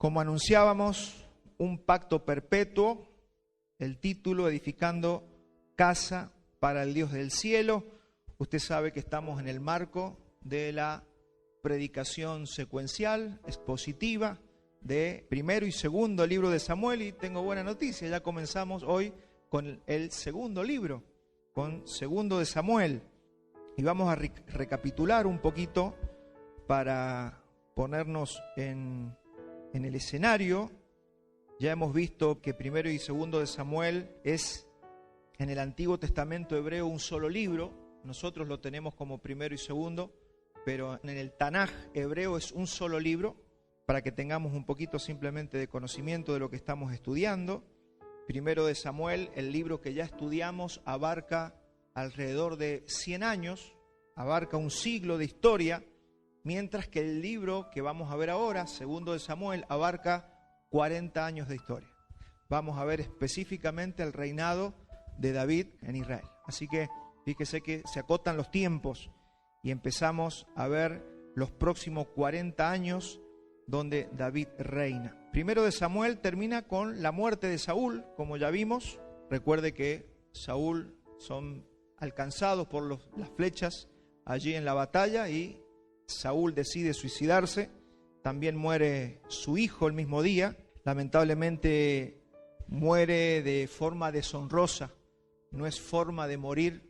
Como anunciábamos, un pacto perpetuo, el título edificando casa para el Dios del cielo. Usted sabe que estamos en el marco de la predicación secuencial, expositiva, de primero y segundo libro de Samuel, y tengo buena noticia, ya comenzamos hoy con el segundo libro, con segundo de Samuel, y vamos a recapitular un poquito para ponernos en el escenario. Ya hemos visto que primero y segundo de Samuel es en el Antiguo Testamento hebreo un solo libro. Nosotros lo tenemos como primero y segundo, pero en el Tanaj hebreo es un solo libro, para que tengamos un poquito simplemente de conocimiento de lo que estamos estudiando. Primero de Samuel, el libro que ya estudiamos, abarca alrededor de 100 años, abarca un siglo de historia, mientras que el libro que vamos a ver ahora, segundo de Samuel, abarca 40 años de historia. Vamos a ver específicamente el reinado de David en Israel. Así que fíjese que se acotan los tiempos y empezamos a ver los próximos 40 años donde David reina. Primero de Samuel termina con la muerte de Saúl, como ya vimos. Recuerde que Saúl son alcanzados por las flechas allí en la batalla y Saúl decide suicidarse. También muere su hijo el mismo día. Lamentablemente muere de forma deshonrosa. No es forma de morir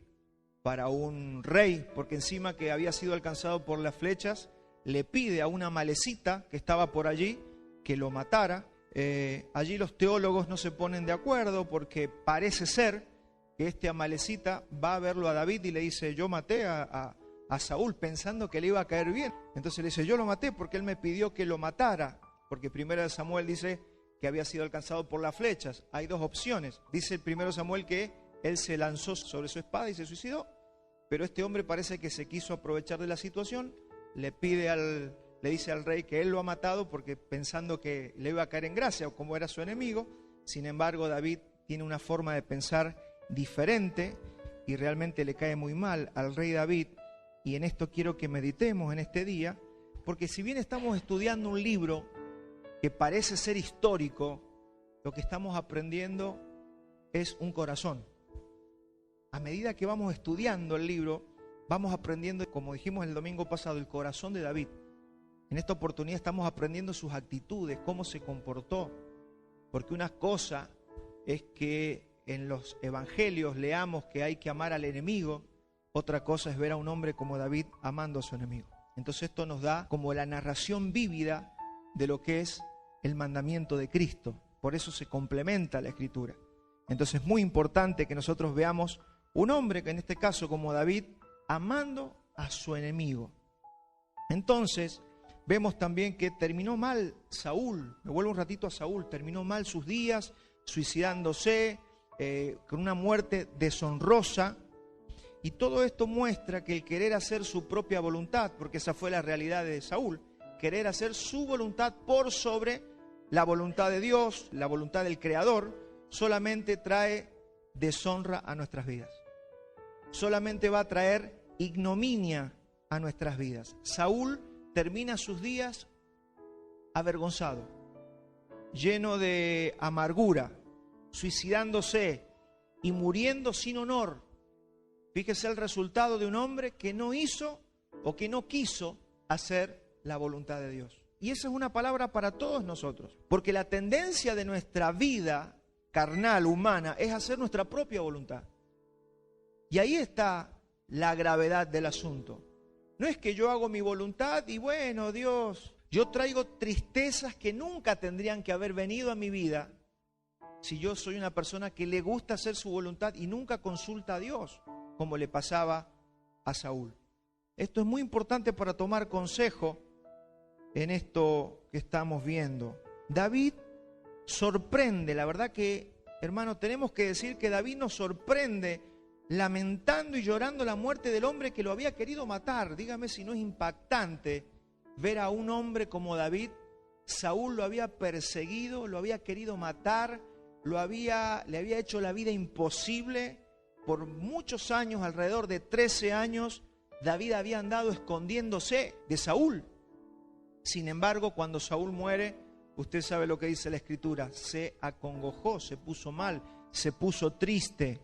para un rey, porque encima que había sido alcanzado por las flechas, le pide a una amalecita que estaba por allí que lo matara. Allí los teólogos no se ponen de acuerdo porque parece ser que este amalecita va a verlo a David y le dice: yo maté a Saúl pensando que le iba a caer bien. Entonces le dice: yo lo maté porque él me pidió que lo matara, porque primero Samuel dice que había sido alcanzado por las flechas. Hay dos opciones. Dice el primero Samuel que él se lanzó sobre su espada y se suicidó, pero este hombre parece que se quiso aprovechar de la situación. Le dice al rey que él lo ha matado porque pensando que le iba a caer en gracia o como era su enemigo. Sin embargo, David tiene una forma de pensar diferente y realmente le cae muy mal al rey David. Y en esto quiero que meditemos en este día, porque si bien estamos estudiando un libro que parece ser histórico, lo que estamos aprendiendo es un corazón. A medida que vamos estudiando el libro, vamos aprendiendo, como dijimos el domingo pasado, el corazón de David. En esta oportunidad estamos aprendiendo sus actitudes, cómo se comportó. Porque una cosa es que en los evangelios leamos que hay que amar al enemigo, otra cosa es ver a un hombre como David amando a su enemigo. Entonces esto nos da como la narración vívida de lo que es el mandamiento de Cristo. Por eso se complementa la Escritura. Entonces es muy importante que nosotros veamos un hombre que en este caso como David, amando a su enemigo. Entonces, vemos también que terminó mal Saúl. Me vuelvo un ratito a Saúl. Terminó mal sus días, suicidándose, con una muerte deshonrosa. Y todo esto muestra que el querer hacer su propia voluntad, porque esa fue la realidad de Saúl, querer hacer su voluntad por sobre la voluntad de Dios, la voluntad del Creador, solamente trae deshonra a nuestras vidas. Solamente va a traer ignominia a nuestras vidas. Saúl termina sus días avergonzado, lleno de amargura, suicidándose y muriendo sin honor. Fíjese el resultado de un hombre que no hizo o que no quiso hacer la voluntad de Dios. Y esa es una palabra para todos nosotros, porque la tendencia de nuestra vida carnal, humana, es hacer nuestra propia voluntad. Y ahí está la gravedad del asunto. No es que yo hago mi voluntad y bueno, Dios, yo traigo tristezas que nunca tendrían que haber venido a mi vida si yo soy una persona que le gusta hacer su voluntad y nunca consulta a Dios, como le pasaba a Saúl. Esto es muy importante para tomar consejo en esto que estamos viendo. David sorprende, la verdad que, hermano, tenemos que decir que David nos sorprende lamentando y llorando la muerte del hombre que lo había querido matar. Dígame si no es impactante ver a un hombre como David. Saúl lo había perseguido, lo había querido matar, le había hecho la vida imposible. Por muchos años, alrededor de 13 años, David había andado escondiéndose de Saúl. Sin embargo, cuando Saúl muere, usted sabe lo que dice la Escritura, se acongojó, se puso mal, se puso triste,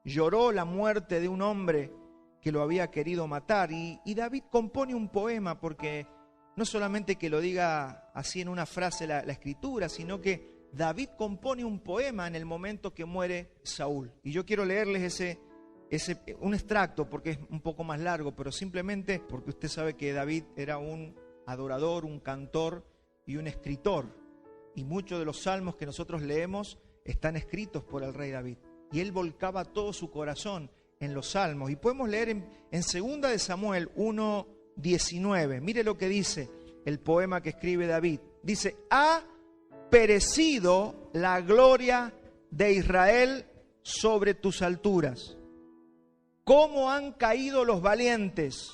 lloró la muerte de un hombre que lo había querido matar. Y David compone un poema, porque no solamente que lo diga así en una frase la Escritura, sino que David compone un poema en el momento que muere Saúl. Y yo quiero leerles un extracto, porque es un poco más largo, pero simplemente porque usted sabe que David era un adorador, un cantor y un escritor. Y muchos de los salmos que nosotros leemos están escritos por el rey David. Y él volcaba todo su corazón en los salmos. Y podemos leer en 2 de Samuel 1:19. Mire lo que dice el poema que escribe David. Dice: ha perecido la gloria de Israel sobre tus alturas. ¿Cómo han caído los valientes?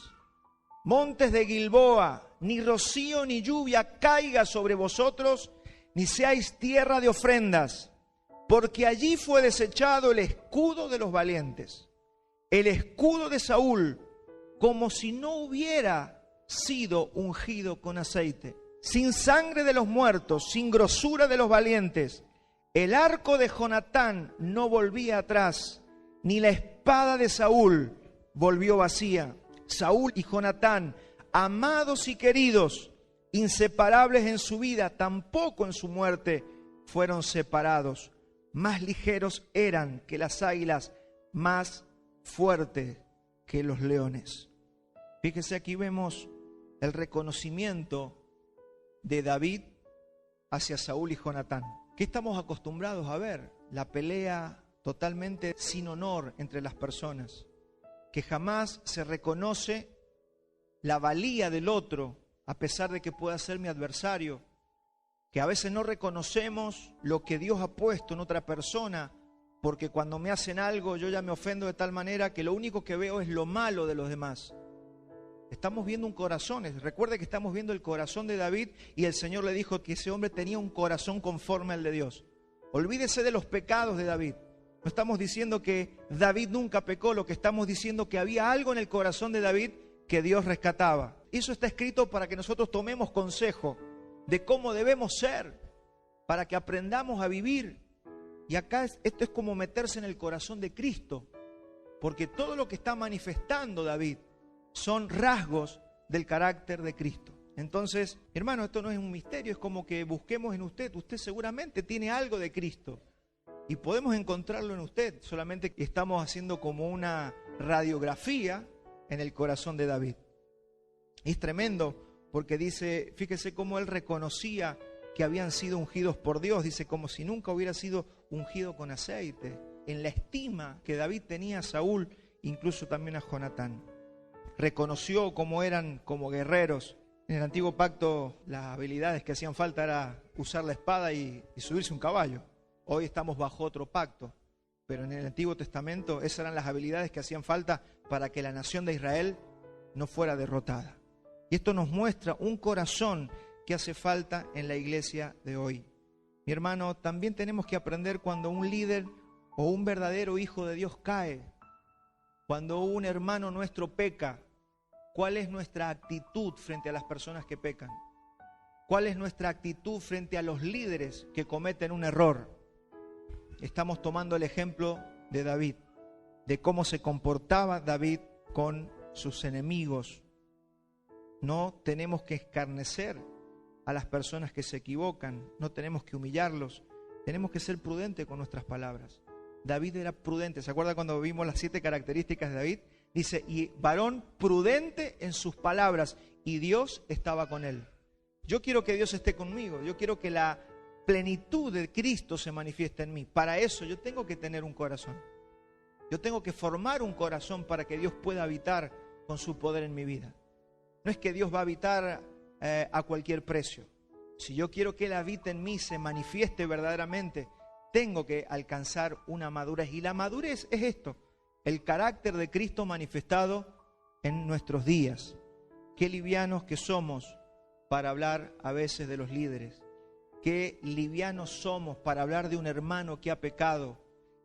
Montes de Gilboa, ni rocío ni lluvia caiga sobre vosotros, ni seáis tierra de ofrendas, porque allí fue desechado el escudo de los valientes, el escudo de Saúl, como si no hubiera sido ungido con aceite, sin sangre de los muertos, sin grosura de los valientes. El arco de Jonatán no volvía atrás, ni la espada de Saúl volvió vacía. Saúl y Jonatán, amados y queridos, inseparables en su vida, tampoco en su muerte fueron separados. Más ligeros eran que las águilas, más fuertes que los leones. Fíjese, aquí vemos el reconocimiento de David hacia Saúl y Jonatán. ¿Qué estamos acostumbrados a ver? La pelea totalmente sin honor entre las personas, que jamás se reconoce la valía del otro, a pesar de que pueda ser mi adversario, que a veces no reconocemos lo que Dios ha puesto en otra persona, porque cuando me hacen algo yo ya me ofendo de tal manera que lo único que veo es lo malo de los demás. Estamos viendo un corazón. Recuerde que estamos viendo el corazón de David, y el Señor le dijo que ese hombre tenía un corazón conforme al de Dios. Olvídese de los pecados de David. No estamos diciendo que David nunca pecó, lo que estamos diciendo que había algo en el corazón de David que Dios rescataba. Eso está escrito para que nosotros tomemos consejo de cómo debemos ser, para que aprendamos a vivir. Y acá esto es como meterse en el corazón de Cristo, porque todo lo que está manifestando David son rasgos del carácter de Cristo. Entonces, hermano, esto no es un misterio, es como que busquemos en usted. Usted seguramente tiene algo de Cristo y podemos encontrarlo en usted, solamente que estamos haciendo como una radiografía en el corazón de David. Es tremendo porque dice, fíjese cómo él reconocía que habían sido ungidos por Dios, dice como si nunca hubiera sido ungido con aceite, en la estima que David tenía a Saúl, incluso también a Jonatán. Reconoció cómo eran como guerreros. En el antiguo pacto las habilidades que hacían falta era usar la espada y subirse un caballo. Hoy estamos bajo otro pacto, pero en el Antiguo Testamento esas eran las habilidades que hacían falta para que la nación de Israel no fuera derrotada. Y esto nos muestra un corazón que hace falta en la iglesia de hoy. Mi hermano, también tenemos que aprender cuando un líder o un verdadero hijo de Dios cae, cuando un hermano nuestro peca, ¿cuál es nuestra actitud frente a las personas que pecan? ¿Cuál es nuestra actitud frente a los líderes que cometen un error? Estamos tomando el ejemplo de David, de cómo se comportaba David con sus enemigos. No tenemos que escarnecer a las personas que se equivocan, no tenemos que humillarlos, tenemos que ser prudentes con nuestras palabras. David era prudente. ¿Se acuerda cuando vimos las 7 características de David? Dice, y varón prudente en sus palabras, y Dios estaba con él. Yo quiero que Dios esté conmigo, yo quiero que la plenitud de Cristo se manifieste en mí. Para eso yo tengo que tener un corazón. Yo tengo que formar un corazón para que Dios pueda habitar con su poder en mi vida. No es que Dios va a habitar a cualquier precio. Si yo quiero que Él habite en mí, se manifieste verdaderamente, tengo que alcanzar una madurez. Y la madurez es esto, el carácter de Cristo manifestado en nuestros días. Qué livianos que somos para hablar a veces de los líderes. Qué livianos somos para hablar de un hermano que ha pecado.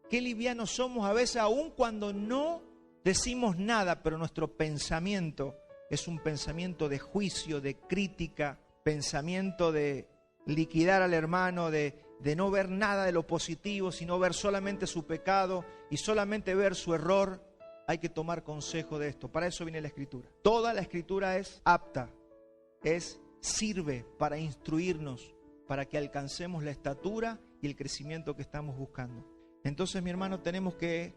Qué livianos somos a veces aun cuando no decimos nada, pero nuestro pensamiento es un pensamiento de juicio, de crítica, pensamiento de liquidar al hermano, de no ver nada de lo positivo, sino ver solamente su pecado y solamente ver su error, hay que tomar consejo de esto. Para eso viene la Escritura. Toda la Escritura es apta, sirve para instruirnos, para que alcancemos la estatura y el crecimiento que estamos buscando. Entonces, mi hermano, tenemos que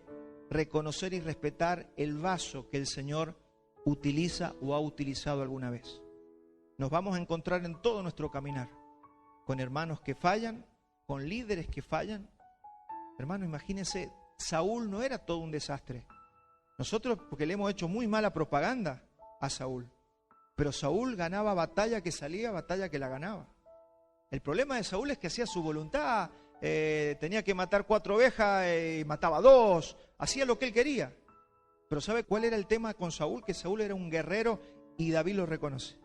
reconocer y respetar el vaso que el Señor utiliza o ha utilizado alguna vez. Nos vamos a encontrar en todo nuestro caminar con hermanos que fallan, con líderes que fallan. Hermano, imagínense, Saúl no era todo un desastre. Nosotros, porque le hemos hecho muy mala propaganda a Saúl, pero Saúl ganaba batalla que salía, batalla que la ganaba. El problema de Saúl es que hacía su voluntad, tenía que matar 4 ovejas y mataba 2, hacía lo que él quería. Pero ¿sabe cuál era el tema con Saúl? Que Saúl era un guerrero y David lo reconoce.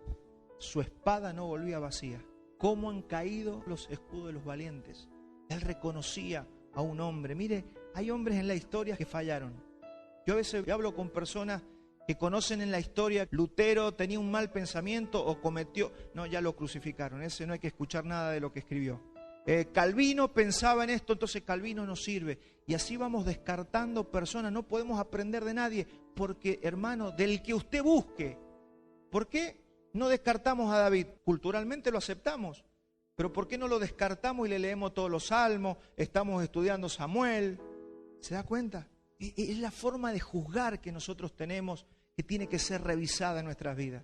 Su espada no volvía vacía. ¿Cómo han caído los escudos de los valientes? Él reconocía a un hombre. Mire, hay hombres en la historia que fallaron. Yo a veces hablo con personas que conocen en la historia, Lutero tenía un mal pensamiento o cometió... No, ya lo crucificaron, ese no hay que escuchar nada de lo que escribió. Calvino pensaba en esto, entonces Calvino no sirve. Y así vamos descartando personas, no podemos aprender de nadie, porque, hermano, del que usted busque. ¿Por qué no descartamos a David? Culturalmente lo aceptamos, pero ¿por qué no lo descartamos y le leemos todos los salmos? Estamos estudiando Samuel. ¿Se da cuenta? Es la forma de juzgar que nosotros tenemos, que tiene que ser revisada en nuestras vidas.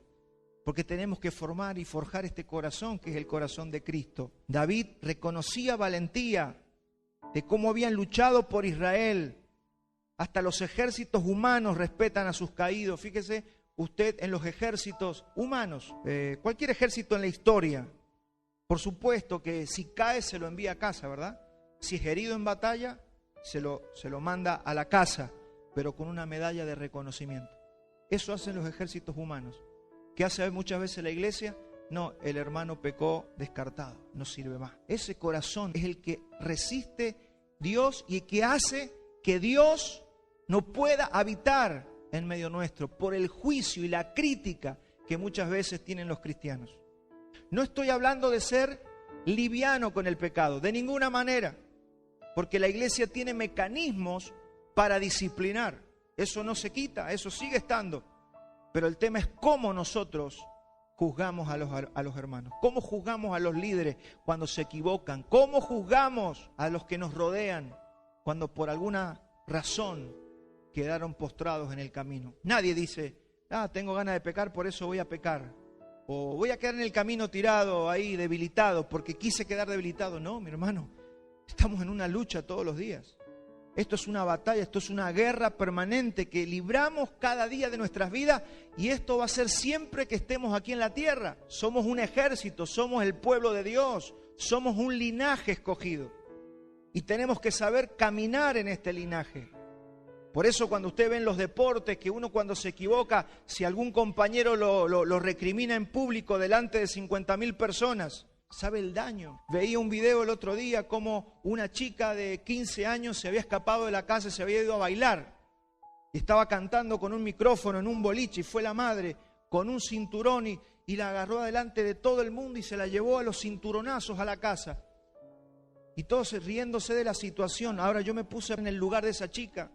Porque tenemos que formar y forjar este corazón, que es el corazón de Cristo. David reconocía valentía de cómo habían luchado por Israel. Hasta los ejércitos humanos respetan a sus caídos. Fíjese usted en los ejércitos humanos, cualquier ejército en la historia. Por supuesto que si cae se lo envía a casa, ¿verdad? Si es herido en batalla, se lo manda a la casa, pero con una medalla de reconocimiento. Eso hacen los ejércitos humanos. ¿Qué hace muchas veces la iglesia? No, el hermano pecó, descartado, no sirve más. Ese corazón es el que resiste Dios y que hace que Dios no pueda habitar en medio nuestro por el juicio y la crítica que muchas veces tienen los cristianos. No estoy hablando de ser liviano con el pecado, de ninguna manera, porque la iglesia tiene mecanismos para disciplinar. Eso no se quita, eso sigue estando. Pero el tema es cómo nosotros juzgamos a los hermanos, cómo juzgamos a los líderes cuando se equivocan, cómo juzgamos a los que nos rodean cuando por alguna razón quedaron postrados en el camino. Nadie dice, tengo ganas de pecar, por eso voy a pecar. O voy a quedar en el camino tirado ahí, debilitado, porque quise quedar debilitado. No, mi hermano, estamos en una lucha todos los días. Esto es una batalla, esto es una guerra permanente que libramos cada día de nuestras vidas, y esto va a ser siempre que estemos aquí en la tierra. Somos un ejército, somos el pueblo de Dios, somos un linaje escogido y tenemos que saber caminar en este linaje. Por eso cuando usted ve en los deportes que uno cuando se equivoca, si algún compañero lo recrimina en público delante de 50.000 personas, ¿sabe el daño? Veía un video el otro día como una chica de 15 años se había escapado de la casa y se había ido a bailar. Y estaba cantando con un micrófono en un boliche y fue la madre con un cinturón y la agarró delante de todo el mundo y se la llevó a los cinturonazos a la casa. Y todos riéndose de la situación. Ahora yo me puse en el lugar de esa chica,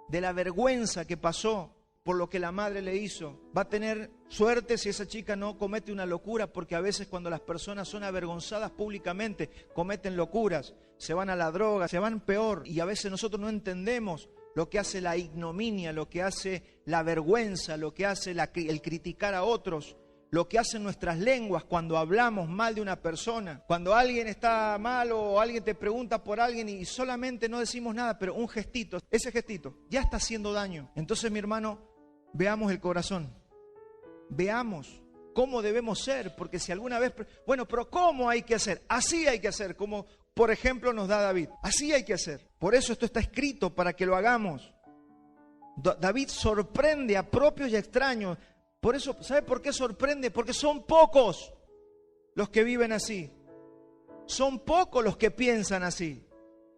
de la vergüenza que pasó por lo que la madre le hizo. Va a tener suerte si esa chica no comete una locura, porque a veces cuando las personas son avergonzadas públicamente, cometen locuras, se van a la droga, se van peor. Y a veces nosotros no entendemos lo que hace la ignominia, lo que hace la vergüenza, lo que hace el criticar a otros, lo que hacen nuestras lenguas cuando hablamos mal de una persona. Cuando alguien está mal o alguien te pregunta por alguien y solamente no decimos nada, pero un gestito, ese gestito ya está haciendo daño. Entonces, mi hermano, veamos el corazón, veamos cómo debemos ser, porque si alguna vez, bueno, pero ¿cómo hay que hacer? Así hay que hacer, como por ejemplo nos da David, así hay que hacer. Por eso esto está escrito, para que lo hagamos. David sorprende a propios y a extraños. Por eso, ¿sabe por qué sorprende? Porque son pocos los que viven así. Son pocos los que piensan así.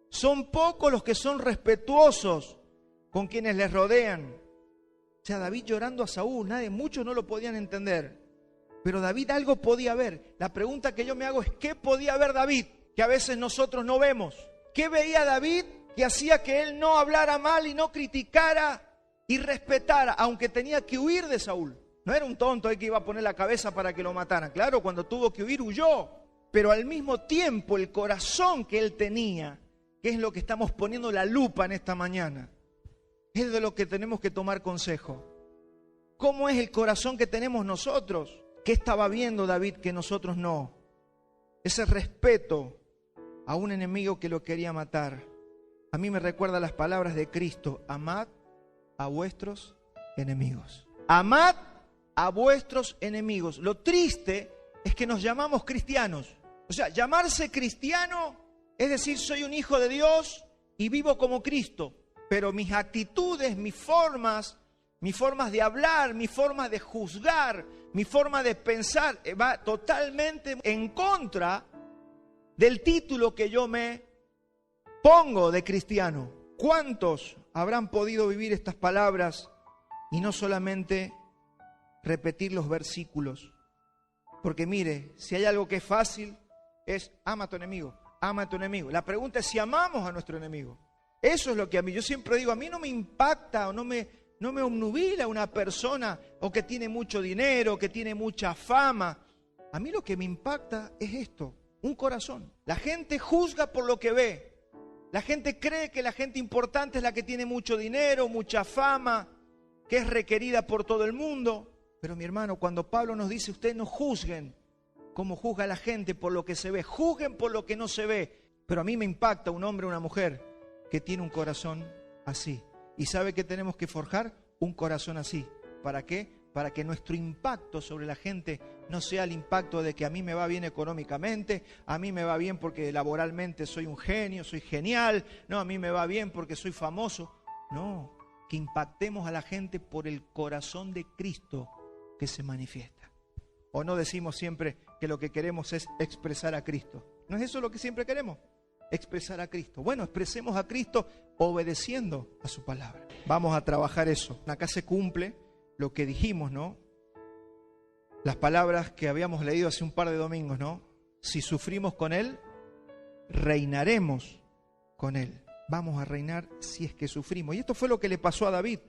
Son pocos los que son respetuosos con quienes les rodean. O sea, David llorando a Saúl, muchos no lo podían entender. Pero David algo podía ver. La pregunta que yo me hago es, ¿qué podía ver David que a veces nosotros no vemos? ¿Qué veía David que hacía que él no hablara mal y no criticara y respetara, aunque tenía que huir de Saúl? No era un tonto que iba a poner la cabeza para que lo mataran. Claro, cuando tuvo que huir, huyó. Pero al mismo tiempo, el corazón que él tenía, que es lo que estamos poniendo la lupa en esta mañana, es de lo que tenemos que tomar consejo. ¿Cómo es el corazón que tenemos nosotros? ¿Qué estaba viendo David que nosotros no? Ese respeto a un enemigo que lo quería matar. A mí me recuerda las palabras de Cristo: amad a vuestros enemigos. Amad a vuestros enemigos. Lo triste es que nos llamamos cristianos. O sea, llamarse cristiano es decir, soy un hijo de Dios y vivo como Cristo. Pero mis actitudes, mis formas de hablar, mis formas de juzgar, mi forma de pensar va totalmente en contra del título que yo me pongo de cristiano. ¿Cuántos habrán podido vivir estas palabras y no solamente repetir los versículos? Porque mire, si hay algo que es fácil, es ama a tu enemigo, ama a tu enemigo. La pregunta es si amamos a nuestro enemigo. Eso es lo que yo siempre digo, a mí no me impacta o no me obnubila una persona o que tiene mucho dinero, que tiene mucha fama. A mí lo que me impacta es esto, un corazón. La gente juzga por lo que ve. La gente cree que la gente importante es la que tiene mucho dinero, mucha fama, que es requerida por todo el mundo. Pero mi hermano, cuando Pablo nos dice, ustedes no juzguen como juzga la gente por lo que se ve, juzguen por lo que no se ve. Pero a mí me impacta un hombre o una mujer que tiene un corazón así. ¿Y sabe qué tenemos que forjar? Un corazón así. ¿Para qué? Para que nuestro impacto sobre la gente no sea el impacto de que a mí me va bien económicamente, a mí me va bien porque laboralmente soy un genio, soy genial, no, a mí me va bien porque soy famoso. No, que impactemos a la gente por el corazón de Cristo que se manifiesta. ¿O no decimos siempre que lo que queremos es expresar a Cristo? ¿No es eso lo que siempre queremos? Expresar a Cristo. Bueno, expresemos a Cristo obedeciendo a su palabra. Vamos a trabajar eso. Acá se cumple lo que dijimos, ¿no? Las palabras que habíamos leído hace un par de domingos, ¿no? Si sufrimos con Él, reinaremos con Él. Vamos a reinar si es que sufrimos. Y esto fue lo que le pasó a David.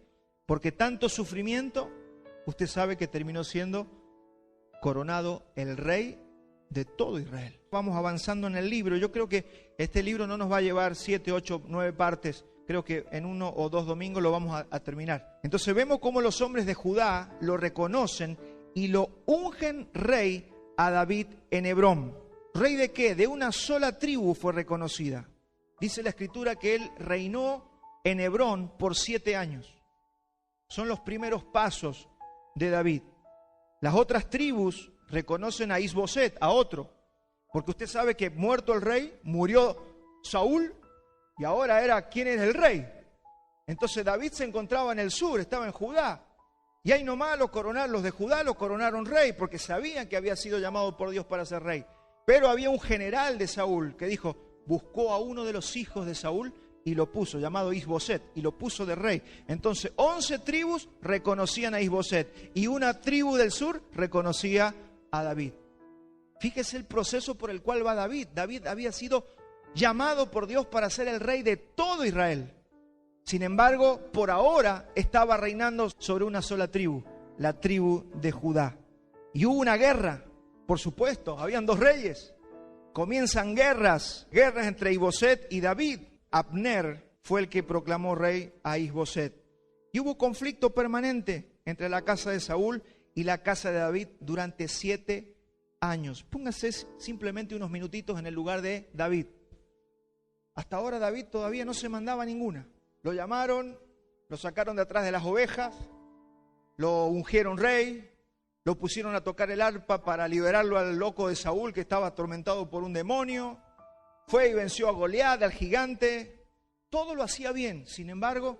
Porque tanto sufrimiento, usted sabe que terminó siendo coronado el rey de todo Israel. Vamos avanzando en el libro. Yo creo que este libro no nos va a llevar 7, 8, 9 partes. Creo que en 1 o 2 domingos lo vamos a terminar. Entonces vemos cómo los hombres de Judá lo reconocen y lo ungen rey a David en Hebrón. ¿Rey de qué? De una sola tribu fue reconocida. Dice la Escritura que él reinó en Hebrón por 7 años. Son los primeros pasos de David. Las otras tribus reconocen a Isboset, a otro. Porque usted sabe que muerto el rey, murió Saúl y ahora era quién es el rey. Entonces David se encontraba en el sur, estaba en Judá. Y ahí nomás los de Judá lo coronaron rey porque sabían que había sido llamado por Dios para ser rey. Pero había un general de Saúl que dijo, buscó a uno de los hijos de Saúl y lo puso, llamado Isboset, y lo puso de rey. Entonces 11 tribus reconocían a Isboset y una tribu del sur reconocía a David. Fíjese el proceso por el cual va David. David había sido llamado por Dios para ser el rey de todo Israel. Sin embargo, por ahora estaba reinando sobre una sola tribu, la tribu de Judá. Y hubo una guerra, por supuesto, habían 2 reyes. Comienzan guerras entre Isboset y David. Abner fue el que proclamó rey a Isboset. Y hubo conflicto permanente entre la casa de Saúl y la casa de David durante 7 años. Póngase simplemente unos minutitos en el lugar de David. Hasta ahora David todavía no se mandaba ninguna. Lo llamaron, lo sacaron de atrás de las ovejas, lo ungieron rey, lo pusieron a tocar el arpa para liberarlo al loco de Saúl que estaba atormentado por un demonio. Fue y venció a Goliat, al gigante. Todo lo hacía bien. Sin embargo,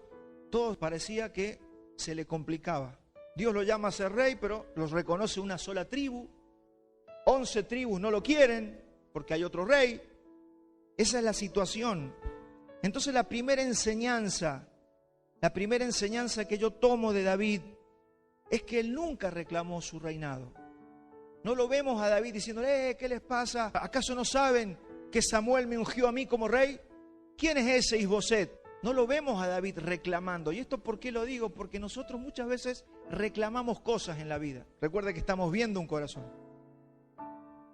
todo parecía que se le complicaba. Dios lo llama a ser rey, pero los reconoce una sola tribu. 11 tribus no lo quieren porque hay otro rey. Esa es la situación. Entonces la primera enseñanza que yo tomo de David es que él nunca reclamó su reinado. No lo vemos a David diciéndole, ¿qué les pasa? ¿Acaso no saben que Samuel me ungió a mí como rey? ¿Quién es ese Isboset? No lo vemos a David reclamando. ¿Y esto por qué lo digo? Porque nosotros muchas veces reclamamos cosas en la vida. Recuerda que estamos viendo un corazón.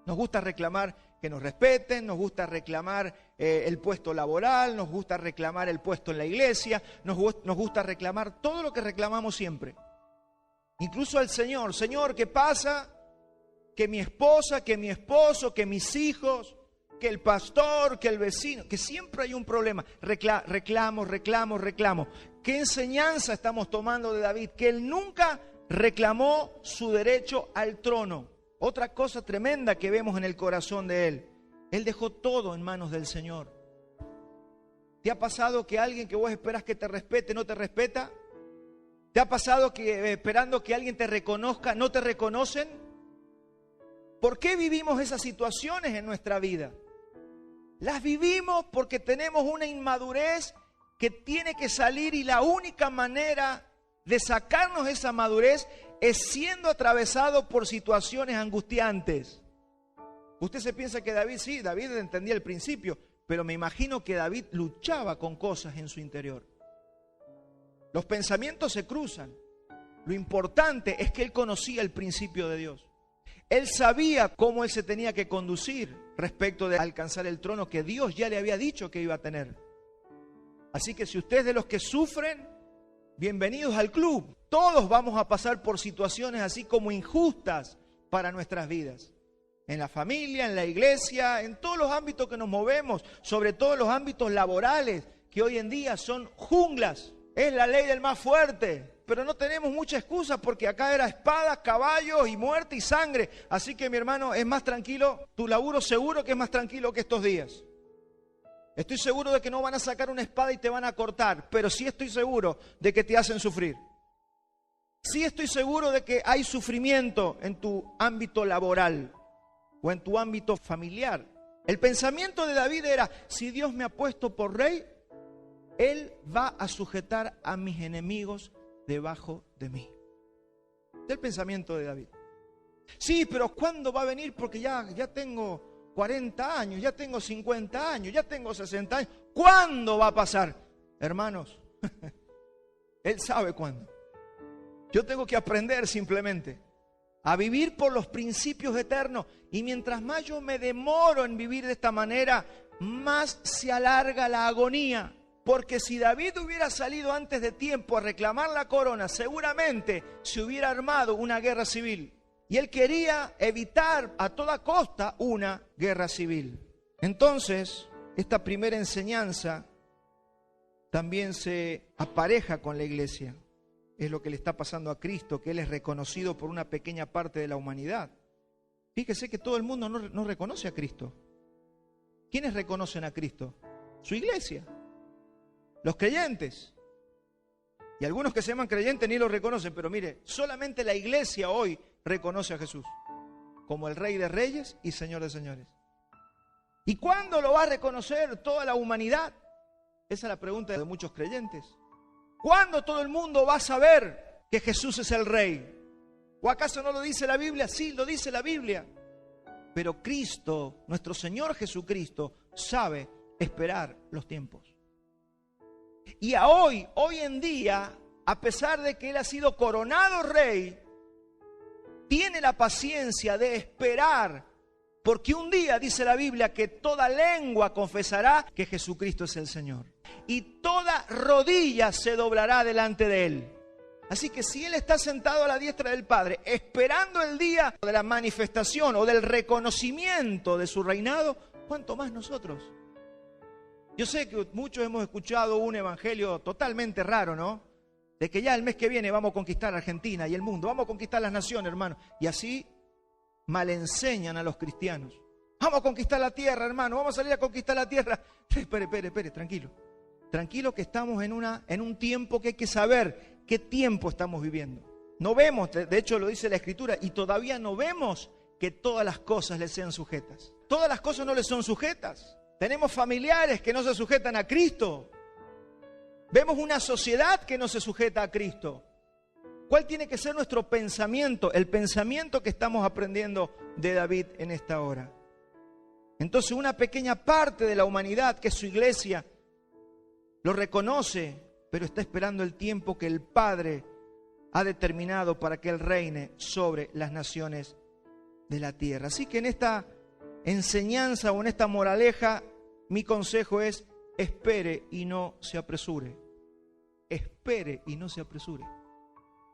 Nos gusta reclamar que nos respeten, nos gusta reclamar el puesto laboral, nos gusta reclamar el puesto en la iglesia, nos gusta reclamar todo lo que reclamamos siempre. Incluso al Señor. Señor, ¿qué pasa? Que mi esposa, que mi esposo, que mis hijos, que el pastor, que el vecino, que siempre hay un problema. Reclamo. ¿Qué enseñanza estamos tomando de David? Que él nunca reclamó su derecho al trono. Otra cosa tremenda que vemos en el corazón de él. Él dejó todo en manos del Señor. ¿Te ha pasado que alguien que vos esperas que te respete no te respeta? ¿Te ha pasado que esperando que alguien te reconozca no te reconocen? ¿Por qué vivimos esas situaciones en nuestra vida? Las vivimos porque tenemos una inmadurez que tiene que salir, y la única manera de sacarnos esa madurez es siendo atravesado por situaciones angustiantes. Usted se piensa que David, sí, David entendía el principio, pero me imagino que David luchaba con cosas en su interior. Los pensamientos se cruzan. Lo importante es que él conocía el principio de Dios. Él sabía cómo él se tenía que conducir respecto de alcanzar el trono que Dios ya le había dicho que iba a tener. Así que si usted es de los que sufren, bienvenidos al club. Todos vamos a pasar por situaciones así como injustas para nuestras vidas. En la familia, en la iglesia, en todos los ámbitos que nos movemos, sobre todo en los ámbitos laborales, que hoy en día son junglas. Es la ley del más fuerte. Pero no tenemos mucha excusa porque acá era espadas, caballos y muerte y sangre. Así que mi hermano, es más tranquilo, tu laburo seguro que es más tranquilo que estos días. Estoy seguro de que no van a sacar una espada y te van a cortar, pero sí estoy seguro de que te hacen sufrir. Sí estoy seguro de que hay sufrimiento en tu ámbito laboral o en tu ámbito familiar. El pensamiento de David era, si Dios me ha puesto por rey, Él va a sujetar a mis enemigos debajo de mí. Es el pensamiento de David. Sí, pero ¿cuándo va a venir? Porque ya tengo 40 años, ya tengo 50 años, ya tengo 60 años. ¿Cuándo va a pasar? Hermanos, Él sabe cuándo. Yo tengo que aprender simplemente a vivir por los principios eternos. Y mientras más yo me demoro en vivir de esta manera, más se alarga la agonía. Porque si David hubiera salido antes de tiempo a reclamar la corona, seguramente se hubiera armado una guerra civil. Y él quería evitar a toda costa una guerra civil. Entonces, esta primera enseñanza también se apareja con la iglesia. Es lo que le está pasando a Cristo, que Él es reconocido por una pequeña parte de la humanidad. Fíjese que todo el mundo no reconoce a Cristo. ¿Quiénes reconocen a Cristo? Su iglesia. Los creyentes. Y algunos que se llaman creyentes ni lo reconocen, pero mire, solamente la iglesia hoy reconoce a Jesús como el Rey de Reyes y Señor de Señores. ¿Y cuándo lo va a reconocer toda la humanidad? Esa es la pregunta de muchos creyentes. ¿Cuándo todo el mundo va a saber que Jesús es el Rey? ¿O acaso no lo dice la Biblia? Sí, lo dice la Biblia. Pero Cristo, nuestro Señor Jesucristo, sabe esperar los tiempos. Y hoy en día, a pesar de que Él ha sido coronado Rey, tiene la paciencia de esperar, porque un día dice la Biblia que toda lengua confesará que Jesucristo es el Señor. Y toda rodilla se doblará delante de Él. Así que si Él está sentado a la diestra del Padre, esperando el día de la manifestación o del reconocimiento de su reinado, ¿cuánto más nosotros? Yo sé que muchos hemos escuchado un evangelio totalmente raro, ¿no? De que ya el mes que viene vamos a conquistar Argentina y el mundo, vamos a conquistar las naciones, hermano. Y así mal enseñan a los cristianos. Vamos a conquistar la tierra, hermano, vamos a salir a conquistar la tierra. Espere, tranquilo. Tranquilo que estamos en un tiempo que hay que saber qué tiempo estamos viviendo. No vemos, de hecho lo dice la Escritura, y todavía no vemos que todas las cosas le sean sujetas. Todas las cosas no le son sujetas. Tenemos familiares que no se sujetan a Cristo. Vemos una sociedad que no se sujeta a Cristo. ¿Cuál tiene que ser nuestro pensamiento? El pensamiento que estamos aprendiendo de David en esta hora. Entonces una pequeña parte de la humanidad, que es su iglesia, lo reconoce, pero está esperando el tiempo que el Padre ha determinado para que Él reine sobre las naciones de la tierra. Así que en esta enseñanza o en esta moraleja, mi consejo es: espere y no se apresure. Espere y no se apresure.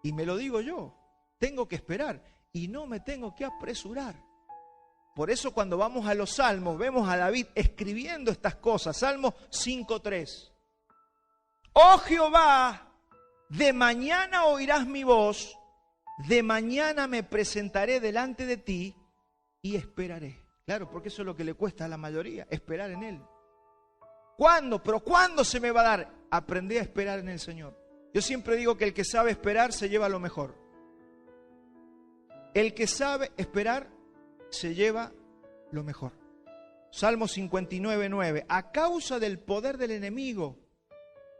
Y me lo digo yo, tengo que esperar y no me tengo que apresurar. Por eso cuando vamos a los Salmos, vemos a David escribiendo estas cosas. Salmo 5:3. Oh Jehová, de mañana oirás mi voz, de mañana me presentaré delante de ti y esperaré. Claro, porque eso es lo que le cuesta a la mayoría, esperar en Él. ¿Cuándo? ¿Pero cuándo se me va a dar? Aprendí a esperar en el Señor. Yo siempre digo que el que sabe esperar se lleva lo mejor. El que sabe esperar se lleva lo mejor. Salmo 59:9. A causa del poder del enemigo,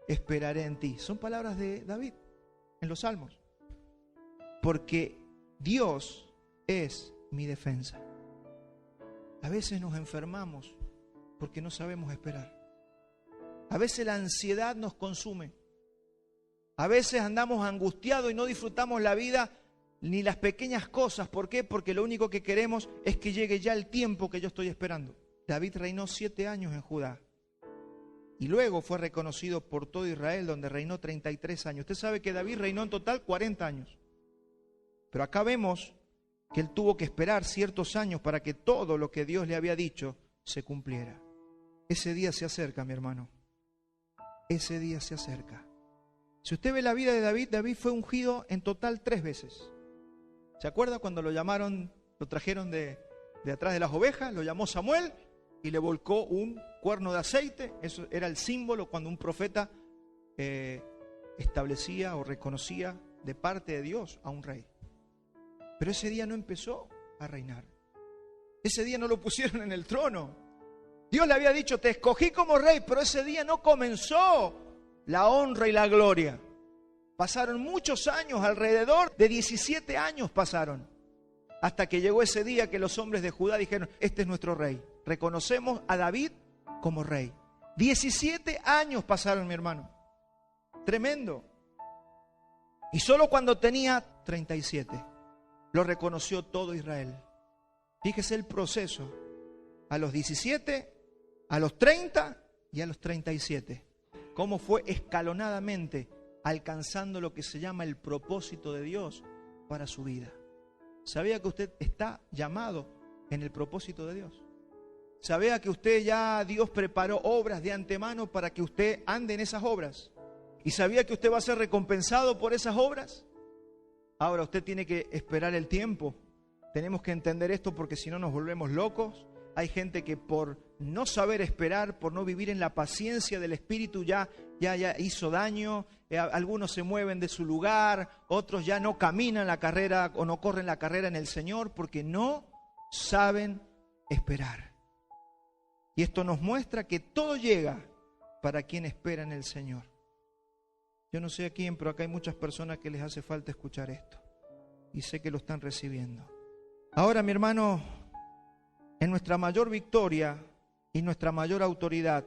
esperaré en ti. Son palabras de David en los Salmos. Porque Dios es mi defensa. A veces nos enfermamos porque no sabemos esperar. A veces la ansiedad nos consume. A veces andamos angustiados y no disfrutamos la vida ni las pequeñas cosas. ¿Por qué? Porque lo único que queremos es que llegue ya el tiempo que yo estoy esperando. David reinó 7 años en Judá. Y luego fue reconocido por todo Israel, donde reinó 33 años. Usted sabe que David reinó en total 40 años. Pero acá vemos que él tuvo que esperar ciertos años para que todo lo que Dios le había dicho se cumpliera. Ese día se acerca, mi hermano. Ese día se acerca. Si usted ve la vida de David, David fue ungido en total 3 veces. ¿Se acuerda cuando lo llamaron, lo trajeron de atrás de las ovejas? Lo llamó Samuel y le volcó un cuerno de aceite. Eso era el símbolo cuando un profeta establecía o reconocía de parte de Dios a un rey. Pero ese día no empezó a reinar. Ese día no lo pusieron en el trono. Dios le había dicho, te escogí como rey, pero ese día no comenzó la honra y la gloria. Pasaron muchos años, alrededor de 17 años pasaron, hasta que llegó ese día que los hombres de Judá dijeron, este es nuestro rey. Reconocemos a David como rey. 17 años pasaron, mi hermano. Tremendo. Y solo cuando tenía 37, lo reconoció todo Israel. Fíjese el proceso. A los 17, a los 30 y a los 37. Cómo fue escalonadamente alcanzando lo que se llama el propósito de Dios para su vida. ¿Sabía que usted está llamado en el propósito de Dios? ¿Sabía que usted ya Dios preparó obras de antemano para que usted ande en esas obras? ¿Y sabía que usted va a ser recompensado por esas obras? Ahora usted tiene que esperar el tiempo. Tenemos que entender esto porque si no nos volvemos locos. Hay gente que por no saber esperar, por no vivir en la paciencia del Espíritu ya hizo daño. Algunos se mueven de su lugar, otros ya no caminan la carrera o no corren la carrera en el Señor porque no saben esperar. Y esto nos muestra que todo llega para quien espera en el Señor. Yo no sé a quién, pero acá hay muchas personas que les hace falta escuchar esto. Y sé que lo están recibiendo. Ahora, mi hermano, en nuestra mayor victoria y nuestra mayor autoridad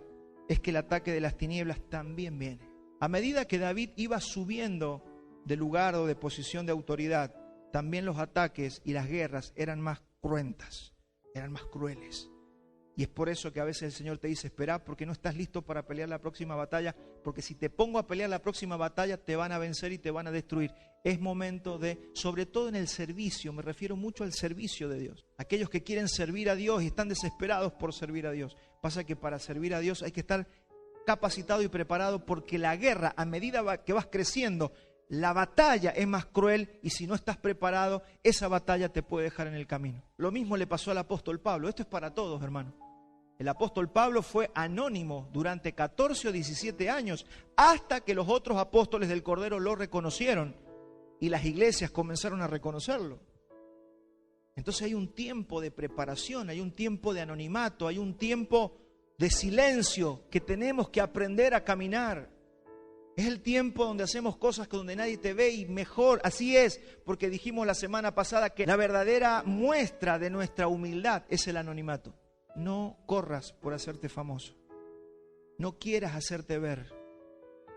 es que el ataque de las tinieblas también viene. A medida que David iba subiendo de lugar o de posición de autoridad, también los ataques y las guerras eran más cruentas, eran más crueles. Y es por eso que a veces el Señor te dice, espera, porque no estás listo para pelear la próxima batalla, porque si te pongo a pelear la próxima batalla, te van a vencer y te van a destruir. Es momento de, sobre todo en el servicio, me refiero mucho al servicio de Dios. Aquellos que quieren servir a Dios y están desesperados por servir a Dios. Pasa que para servir a Dios hay que estar capacitado y preparado, porque la guerra, a medida que vas creciendo, la batalla es más cruel y si no estás preparado, esa batalla te puede dejar en el camino. Lo mismo le pasó al apóstol Pablo. Esto es para todos, hermano. El apóstol Pablo fue anónimo durante 14 o 17 años, hasta que los otros apóstoles del Cordero lo reconocieron y las iglesias comenzaron a reconocerlo. Entonces hay un tiempo de preparación, hay un tiempo de anonimato, hay un tiempo de silencio que tenemos que aprender a caminar. Es el tiempo donde hacemos cosas donde nadie te ve y mejor, así es, porque dijimos la semana pasada que la verdadera muestra de nuestra humildad es el anonimato. No corras por hacerte famoso. No quieras hacerte ver.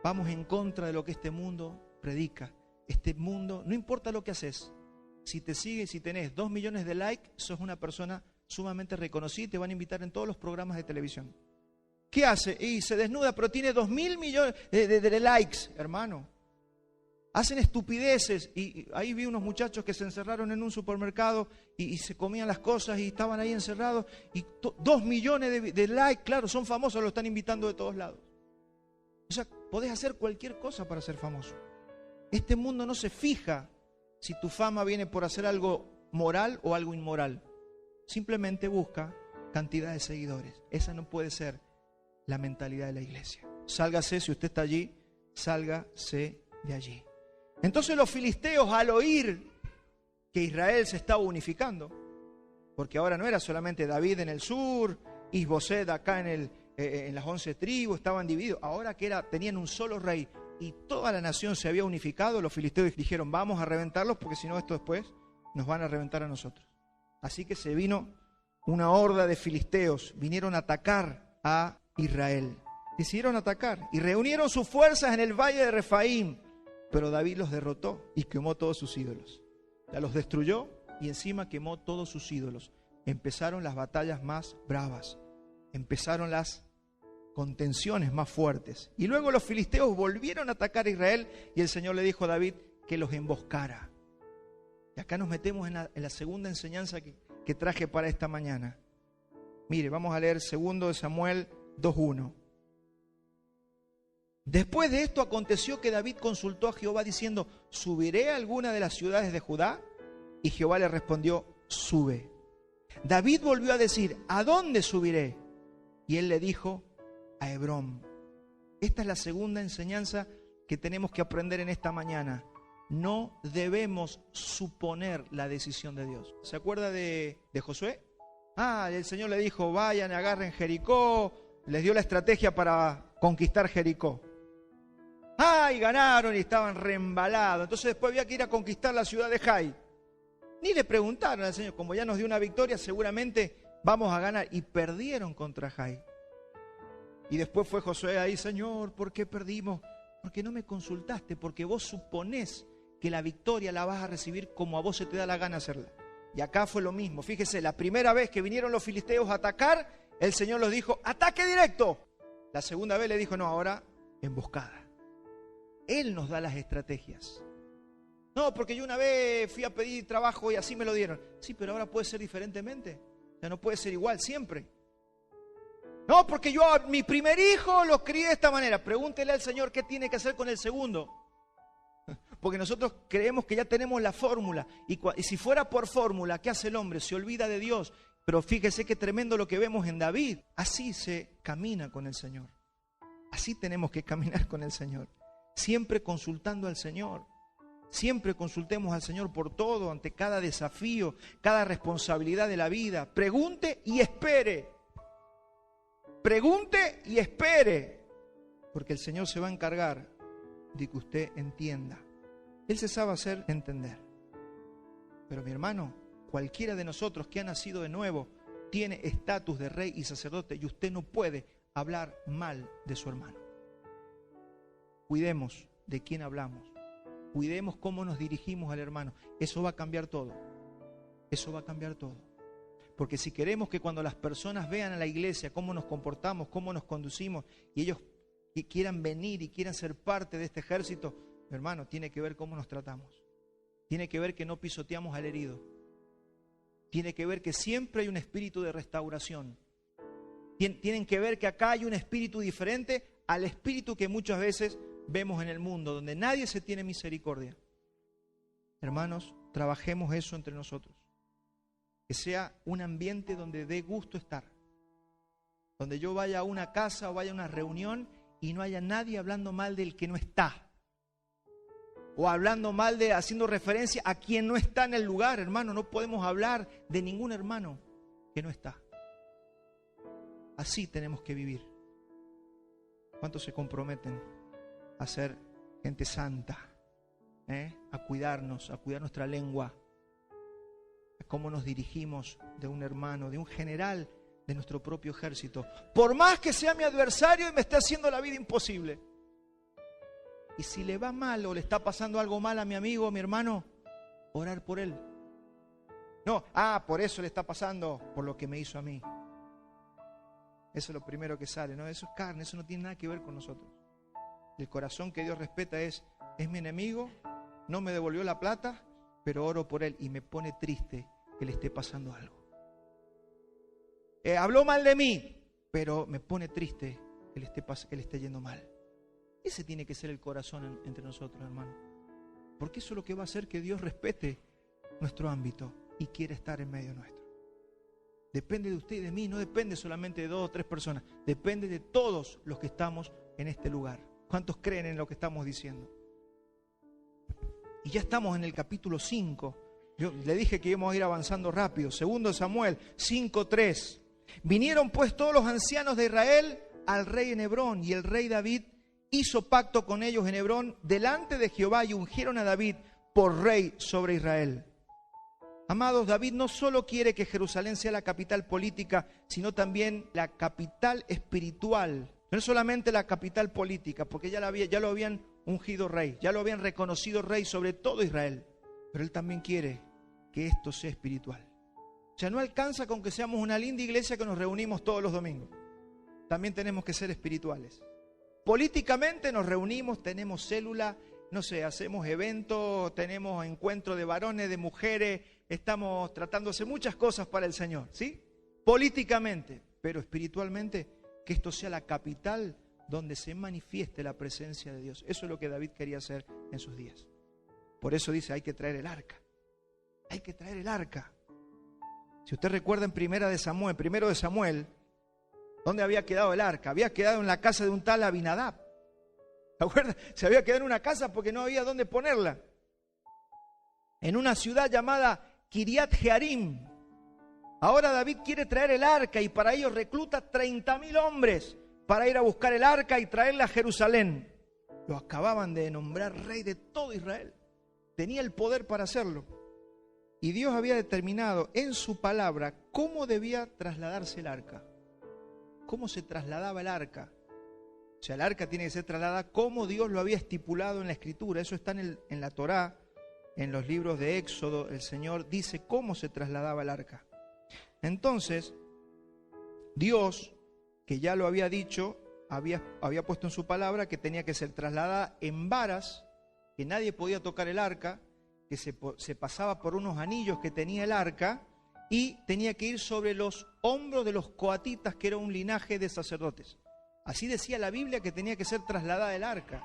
Vamos en contra de lo que este mundo predica. Este mundo, no importa lo que haces. Si te sigues, si tenés 2 millones de likes, sos una persona sumamente reconocida y te van a invitar en todos los programas de televisión. ¿Qué hace? Y se desnuda, pero tiene 2.000 millones de likes, hermano. Hacen estupideces. Y ahí vi unos muchachos que se encerraron en un supermercado y se comían las cosas y estaban ahí encerrados. Y 2 millones de likes, claro, son famosos, lo están invitando de todos lados. O sea, podés hacer cualquier cosa para ser famoso. Este mundo no se fija si tu fama viene por hacer algo moral o algo inmoral. Simplemente busca cantidad de seguidores. Esa no puede ser la mentalidad de la iglesia. Sálgase, si usted está allí, sálgase de allí. Entonces los filisteos, al oír que Israel se estaba unificando, porque ahora no era solamente David en el sur, Isboset acá en las 11 tribus, estaban divididos, ahora que tenían un solo rey y toda la nación se había unificado, los filisteos dijeron, vamos a reventarlos porque si no esto después nos van a reventar a nosotros. Así que se vino una horda de filisteos, vinieron a atacar a Israel. Decidieron atacar y reunieron sus fuerzas en el valle de Refaim, pero David los derrotó y quemó todos sus ídolos. Ya los destruyó y encima quemó todos sus ídolos. Empezaron las batallas más bravas, empezaron las contenciones más fuertes. Y luego los filisteos volvieron a atacar a Israel y el Señor le dijo a David que los emboscara. Y acá nos metemos en la segunda enseñanza que traje para esta mañana. Mire, vamos a leer 2 Samuel 2:1. Después de esto aconteció que David consultó a Jehová diciendo, ¿subiré a alguna de las ciudades de Judá? Y Jehová le respondió, sube. David volvió a decir, ¿a dónde subiré? Y él le dijo, a Hebrón. Esta es la segunda enseñanza que tenemos que aprender en esta mañana. No debemos suponer la decisión de Dios. ¿Se acuerda de Josué? El Señor le dijo, vayan, agarren Jericó. Les dio la estrategia para conquistar Jericó. Y ganaron y estaban reembalados. Entonces después había que ir a conquistar la ciudad de Jai. Ni le preguntaron al Señor, como ya nos dio una victoria, seguramente vamos a ganar. Y perdieron contra Jai. Y después fue Josué ahí, Señor, ¿por qué perdimos? Porque no me consultaste, porque vos suponés que la victoria la vas a recibir como a vos se te da la gana hacerla. Y acá fue lo mismo. Fíjese, la primera vez que vinieron los filisteos a atacar, el Señor los dijo, ¡ataque directo! La segunda vez le dijo, no, ahora emboscada. Él nos da las estrategias. No, porque yo una vez fui a pedir trabajo y así me lo dieron. Sí, pero ahora puede ser diferentemente. Ya no puede ser igual siempre. No, porque yo a mi primer hijo lo crié de esta manera. Pregúntele al Señor qué tiene que hacer con el segundo. Porque nosotros creemos que ya tenemos la fórmula. Y si fuera por fórmula, ¿qué hace el hombre? Se olvida de Dios. Pero fíjese qué tremendo lo que vemos en David. Así se camina con el Señor. Así tenemos que caminar con el Señor. Siempre consultando al Señor. Siempre consultemos al Señor por todo, ante cada desafío, cada responsabilidad de la vida. Pregunte y espere. Pregunte y espere. Porque el Señor se va a encargar de que usted entienda. Él se sabe hacer entender. Pero mi hermano, cualquiera de nosotros que ha nacido de nuevo tiene estatus de rey y sacerdote y usted no puede hablar mal de su hermano. Cuidemos de quién hablamos. Cuidemos cómo nos dirigimos al hermano. Eso va a cambiar todo. Eso va a cambiar todo. Porque si queremos que cuando las personas vean a la iglesia cómo nos comportamos, cómo nos conducimos y ellos quieran venir y quieran ser parte de este ejército, mi hermano, tiene que ver cómo nos tratamos. Tiene que ver que no pisoteamos al herido. Tiene que ver que siempre hay un espíritu de restauración. Tienen que ver que acá hay un espíritu diferente al espíritu que muchas veces vemos en el mundo, donde nadie se tiene misericordia. Hermanos, trabajemos eso entre nosotros. Que sea un ambiente donde dé gusto estar. Donde yo vaya a una casa o vaya a una reunión y no haya nadie hablando mal del que no está. O hablando mal haciendo referencia a quien no está en el lugar, hermano. No podemos hablar de ningún hermano que no está. Así tenemos que vivir. ¿Cuántos se comprometen a ser gente santa, a cuidarnos, a cuidar nuestra lengua, a cómo nos dirigimos de un hermano, de un general de nuestro propio ejército. Por más que sea mi adversario y me esté haciendo la vida imposible. Y si le va mal o le está pasando algo mal a mi amigo o mi hermano, orar por él. No, por eso le está pasando, por lo que me hizo a mí. Eso es lo primero que sale, ¿no? Eso es carne, eso no tiene nada que ver con nosotros. El corazón que Dios respeta es mi enemigo, no me devolvió la plata, pero oro por él y me pone triste que le esté pasando algo. Habló mal de mí, pero me pone triste que le esté yendo mal. Ese tiene que ser el corazón entre nosotros, hermano. Porque eso es lo que va a hacer que Dios respete nuestro ámbito y quiere estar en medio nuestro. Depende de usted y de mí, no depende solamente de 2 o 3 personas. Depende de todos los que estamos en este lugar. ¿Cuántos creen en lo que estamos diciendo? Y ya estamos en el capítulo 5. Yo le dije que íbamos a ir avanzando rápido. 2 Samuel 5:3. Vinieron pues todos los ancianos de Israel al rey en Hebrón, y el rey David hizo pacto con ellos en Hebrón delante de Jehová, y ungieron a David por rey sobre Israel. Amados, David no solo quiere que Jerusalén sea la capital política, sino también la capital espiritual. No es solamente la capital política, porque ya lo habían ungido rey, ya lo habían reconocido rey sobre todo Israel. Pero él también quiere que esto sea espiritual. O sea, no alcanza con que seamos una linda iglesia que nos reunimos todos los domingos. También tenemos que ser espirituales. Políticamente nos reunimos, tenemos célula, no sé, hacemos eventos, tenemos encuentros de varones, de mujeres, estamos tratándose muchas cosas para el Señor, ¿sí? Políticamente, pero espiritualmente, que esto sea la capital donde se manifieste la presencia de Dios. Eso es lo que David quería hacer en sus días. Por eso dice, hay que traer el arca. Hay que traer el arca. Si usted recuerda en 1 de Samuel, ¿dónde había quedado el arca? Había quedado en la casa de un tal Abinadab. ¿Se acuerdan? Se había quedado en una casa porque no había dónde ponerla. En una ciudad llamada Kiriat Jearim. Ahora David quiere traer el arca y para ello recluta 30.000 hombres para ir a buscar el arca y traerla a Jerusalén. Lo acababan de nombrar rey de todo Israel. Tenía el poder para hacerlo. Y Dios había determinado en su palabra cómo debía trasladarse el arca. Cómo se trasladaba el arca. O sea, el arca tiene que ser trasladada como Dios lo había estipulado en la Escritura. Eso está en la Torá, en los libros de Éxodo. El Señor dice cómo se trasladaba el arca. Entonces, Dios, que ya lo había dicho, había puesto en su palabra que tenía que ser trasladada en varas, que nadie podía tocar el arca, que se pasaba por unos anillos que tenía el arca y tenía que ir sobre los hombros de los coatitas, que era un linaje de sacerdotes. Así decía la Biblia que tenía que ser trasladada el arca.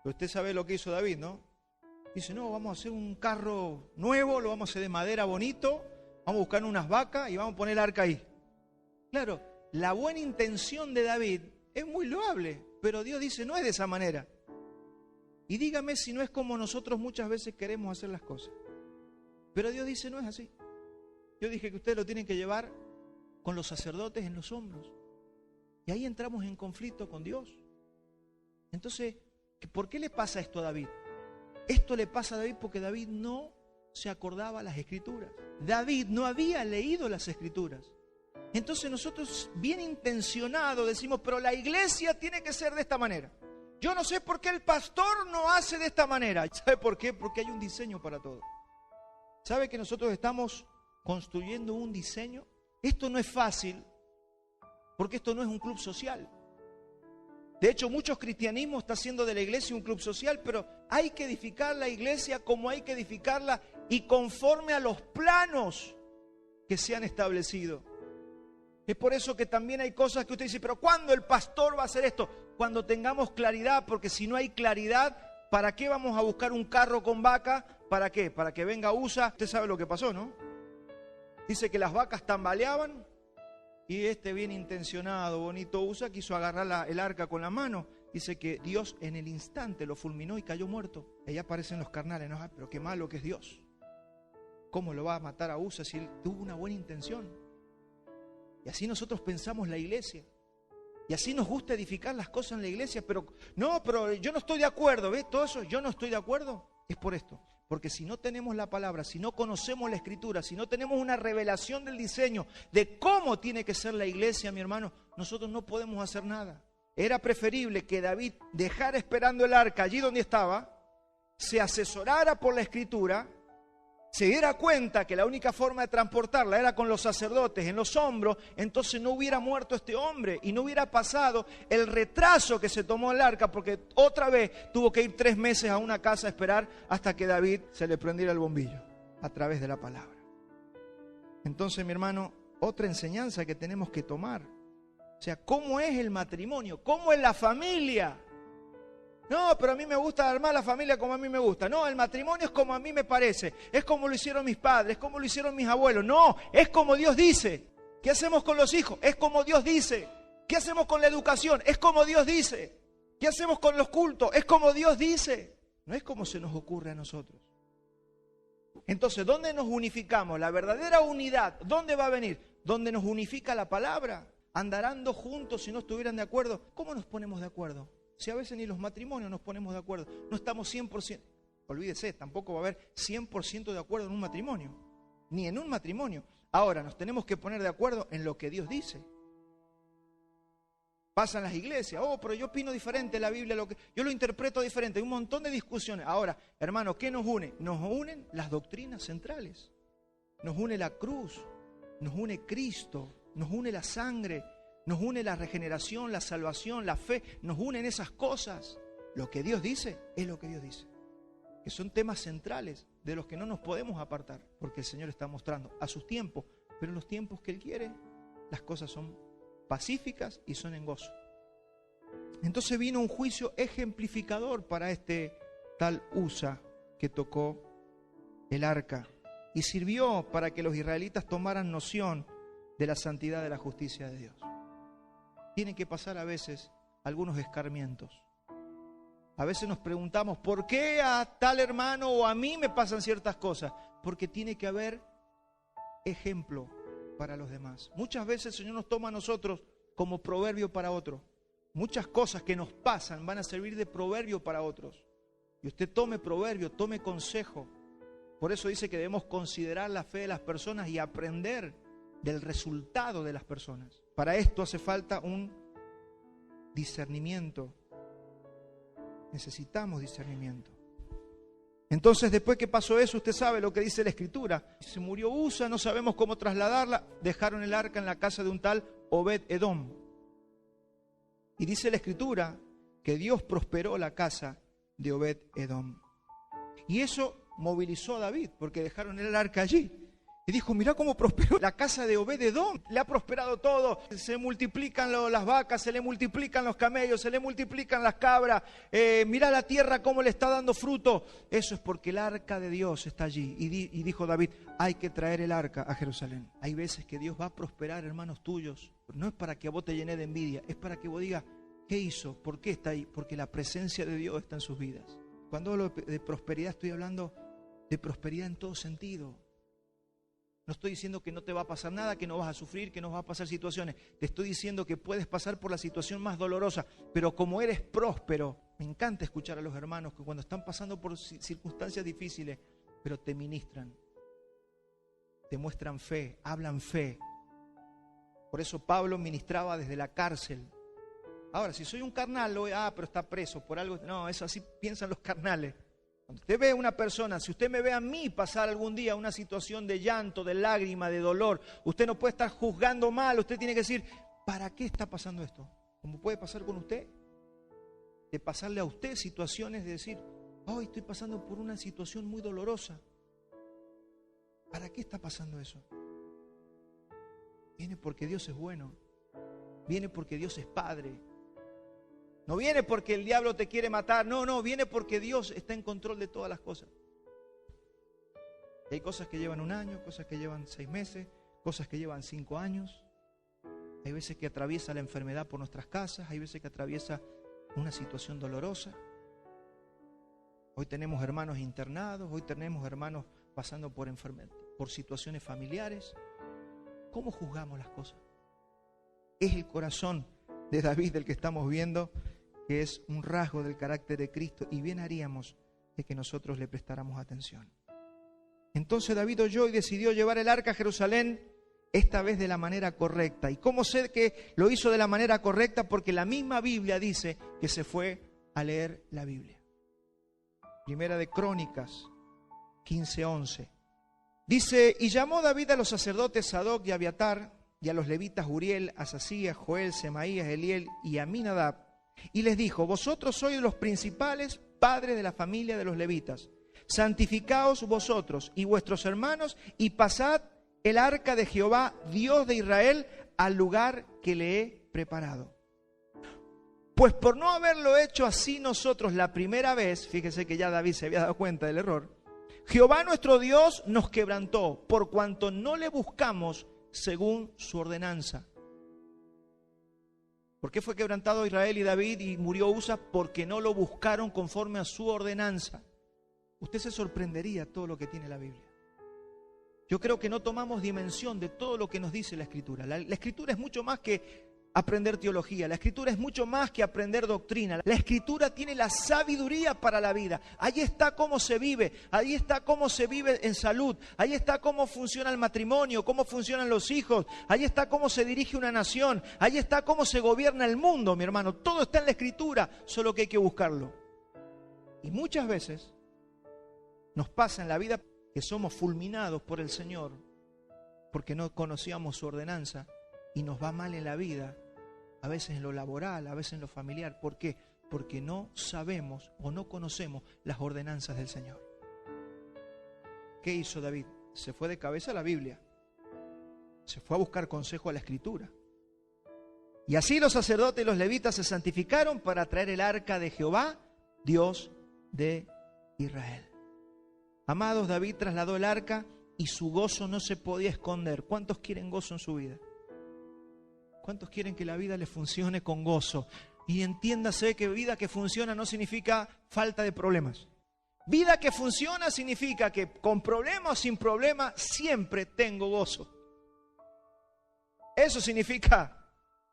Pero usted sabe lo que hizo David, ¿no? Dice, no, vamos a hacer un carro nuevo, lo vamos a hacer de madera bonito, vamos a buscar unas vacas y vamos a poner el arca ahí. Claro, la buena intención de David es muy loable, pero Dios dice, no es de esa manera. Y dígame si no es como nosotros muchas veces queremos hacer las cosas. Pero Dios dice, no es así. Yo dije que ustedes lo tienen que llevar con los sacerdotes en los hombros. Y ahí entramos en conflicto con Dios. Entonces, ¿por qué le pasa esto a David? Esto le pasa a David porque David no se acordaba las Escrituras. David no había leído las Escrituras. Entonces nosotros, bien intencionados, decimos, pero la iglesia tiene que ser de esta manera. Yo no sé por qué el pastor no hace de esta manera. ¿Sabe por qué? Porque hay un diseño para todo. ¿Sabe que nosotros estamos construyendo un diseño? Esto no es fácil, porque esto no es un club social. De hecho, muchos cristianismos están haciendo de la iglesia un club social, pero hay que edificar la iglesia como hay que edificarla y conforme a los planos que se han establecido. Es por eso que también hay cosas que usted dice, pero ¿cuándo el pastor va a hacer esto? Cuando tengamos claridad, porque si no hay claridad, ¿para qué vamos a buscar un carro con vaca? ¿Para qué? Para que venga USA. Usted sabe lo que pasó, ¿no? Dice que las vacas tambaleaban y bien intencionado, bonito USA, quiso agarrar el arca con la mano. Dice que Dios en el instante lo fulminó y cayó muerto. Ahí aparecen los carnales, ¿no? Pero qué malo que es Dios. ¿Cómo lo va a matar a USA si él tuvo una buena intención? Y así nosotros pensamos la iglesia. Y así nos gusta edificar las cosas en la iglesia, pero yo no estoy de acuerdo, ¿ves? Todo eso, yo no estoy de acuerdo, es por esto. Porque si no tenemos la palabra, si no conocemos la Escritura, si no tenemos una revelación del diseño de cómo tiene que ser la iglesia, mi hermano, nosotros no podemos hacer nada. Era preferible que David dejara esperando el arca allí donde estaba, se asesorara por la Escritura, se diera cuenta que la única forma de transportarla era con los sacerdotes en los hombros, entonces no hubiera muerto este hombre y no hubiera pasado el retraso que se tomó el arca, porque otra vez tuvo que ir 3 meses a una casa a esperar hasta que David se le prendiera el bombillo a través de la palabra. Entonces, mi hermano, otra enseñanza que tenemos que tomar, o sea, ¿cómo es el matrimonio? ¿Cómo es la familia? No, pero a mí me gusta armar la familia como a mí me gusta. No, el matrimonio es como a mí me parece. Es como lo hicieron mis padres, es como lo hicieron mis abuelos. No, es como Dios dice. ¿Qué hacemos con los hijos? Es como Dios dice. ¿Qué hacemos con la educación? Es como Dios dice. ¿Qué hacemos con los cultos? Es como Dios dice. No es como se nos ocurre a nosotros. Entonces, ¿dónde nos unificamos? La verdadera unidad, ¿dónde va a venir? ¿Dónde nos unifica la palabra? Andarán juntos si no estuvieran de acuerdo. ¿Cómo nos ponemos de acuerdo? Si a veces ni los matrimonios nos ponemos de acuerdo, no estamos 100%, olvídese, tampoco va a haber 100% de acuerdo en un matrimonio, ni en un matrimonio. Ahora, nos tenemos que poner de acuerdo en lo que Dios dice. Pasan las iglesias, pero yo opino diferente en la Biblia, yo lo interpreto diferente, hay un montón de discusiones. Ahora, hermano, ¿qué nos une? Nos unen las doctrinas centrales, nos une la cruz, nos une Cristo, nos une la sangre, nos une la regeneración, la salvación, la fe, nos unen esas cosas. Lo que Dios dice es lo que Dios dice. Que son temas centrales de los que no nos podemos apartar, porque el Señor está mostrando a sus tiempos, pero en los tiempos que Él quiere, las cosas son pacíficas y son en gozo. Entonces vino un juicio ejemplificador para este tal Usa que tocó el arca y sirvió para que los israelitas tomaran noción de la santidad de la justicia de Dios. Tienen que pasar a veces algunos escarmientos. A veces nos preguntamos, ¿por qué a tal hermano o a mí me pasan ciertas cosas? Porque tiene que haber ejemplo para los demás. Muchas veces el Señor nos toma a nosotros como proverbio para otros. Muchas cosas que nos pasan van a servir de proverbio para otros. Y usted tome proverbio, tome consejo. Por eso dice que debemos considerar la fe de las personas y aprender del resultado de las personas. Para esto hace falta un discernimiento. Necesitamos discernimiento. Entonces, después que pasó eso, usted sabe lo que dice la Escritura. Se murió Usa, no sabemos cómo trasladarla. Dejaron el arca en la casa de un tal Obed-Edom. Y dice la Escritura que Dios prosperó la casa de Obed-Edom. Y eso movilizó a David, porque dejaron el arca allí. Y dijo, mirá cómo prosperó la casa de Obed-Edom. Le ha prosperado todo. Se multiplican las vacas, se le multiplican los camellos, se le multiplican las cabras. Mirá la tierra cómo le está dando fruto. Eso es porque el arca de Dios está allí. Y dijo David, hay que traer el arca a Jerusalén. Hay veces que Dios va a prosperar, hermanos tuyos. No es para que vos te llenes de envidia, es para que vos digas, ¿qué hizo? ¿Por qué está ahí? Porque la presencia de Dios está en sus vidas. Cuando hablo de prosperidad, estoy hablando de prosperidad en todo sentido. No estoy diciendo que no te va a pasar nada, que no vas a sufrir, que no vas a pasar situaciones. Te estoy diciendo que puedes pasar por la situación más dolorosa, pero como eres próspero, me encanta escuchar a los hermanos que cuando están pasando por circunstancias difíciles, pero te ministran, te muestran fe, hablan fe. Por eso Pablo ministraba desde la cárcel. Ahora, si soy un carnal, pero está preso por algo. No, eso así piensan los carnales. Cuando usted ve a una persona, si usted me ve a mí pasar algún día una situación de llanto, de lágrima, de dolor, usted no puede estar juzgando mal, usted tiene que decir, ¿para qué está pasando esto? ¿Cómo puede pasar con usted? De pasarle a usted situaciones de decir, hoy estoy pasando por una situación muy dolorosa. ¿Para qué está pasando eso? Viene porque Dios es bueno. Viene porque Dios es Padre. No viene porque el diablo te quiere matar. No, viene porque Dios está en control de todas las cosas. Hay cosas que llevan 1 año, cosas que llevan 6 meses, cosas que llevan 5 años. Hay veces que atraviesa la enfermedad por nuestras casas, hay veces que atraviesa una situación dolorosa. Hoy tenemos hermanos internados, hoy tenemos hermanos pasando por situaciones familiares. ¿Cómo juzgamos las cosas? Es el corazón de David del que estamos viendo, que es un rasgo del carácter de Cristo, y bien haríamos de que nosotros le prestáramos atención. Entonces David oyó y decidió llevar el arca a Jerusalén, esta vez de la manera correcta. ¿Y cómo sé que lo hizo de la manera correcta? Porque la misma Biblia dice que se fue a leer la Biblia. Primera de Crónicas 15:11. Dice: y llamó David a los sacerdotes Sadoc y Abiatar, y a los levitas Uriel, Asasías, Joel, Semaías, Eliel y Aminadab, y les dijo: vosotros sois los principales padres de la familia de los levitas. Santificaos vosotros y vuestros hermanos, y pasad el arca de Jehová, Dios de Israel, al lugar que le he preparado. Pues por no haberlo hecho así nosotros la primera vez, fíjese que ya David se había dado cuenta del error, Jehová nuestro Dios nos quebrantó, por cuanto no le buscamos según su ordenanza. ¿Por qué fue quebrantado Israel y David y murió Usa? Porque no lo buscaron conforme a su ordenanza. Usted se sorprendería todo lo que tiene la Biblia. Yo creo que no tomamos dimensión de todo lo que nos dice la Escritura. La Escritura es mucho más que aprender teología. La Escritura es mucho más que aprender doctrina. La Escritura tiene la sabiduría para la vida. Ahí está cómo se vive. Ahí está cómo se vive en salud. Ahí está cómo funciona el matrimonio, cómo funcionan los hijos. Ahí está cómo se dirige una nación. Ahí está cómo se gobierna el mundo, mi hermano. Todo está en la Escritura, solo que hay que buscarlo. Y muchas veces nos pasa en la vida que somos fulminados por el Señor porque no conocíamos su ordenanza y nos va mal en la vida, a veces en lo laboral, a veces en lo familiar. ¿Por qué? Porque no sabemos o no conocemos las ordenanzas del Señor. ¿Qué hizo David? Se fue de cabeza a la Biblia, se fue a buscar consejo a la Escritura. Y así los sacerdotes y los levitas se santificaron para traer el arca de Jehová, Dios de Israel. Amados, David trasladó el arca y su gozo no se podía esconder. ¿Cuántos quieren gozo en su vida? ¿Cuántos quieren que la vida les funcione con gozo? Y entiéndase que vida que funciona no significa falta de problemas. Vida que funciona significa que con problema o sin problema siempre tengo gozo. Eso significa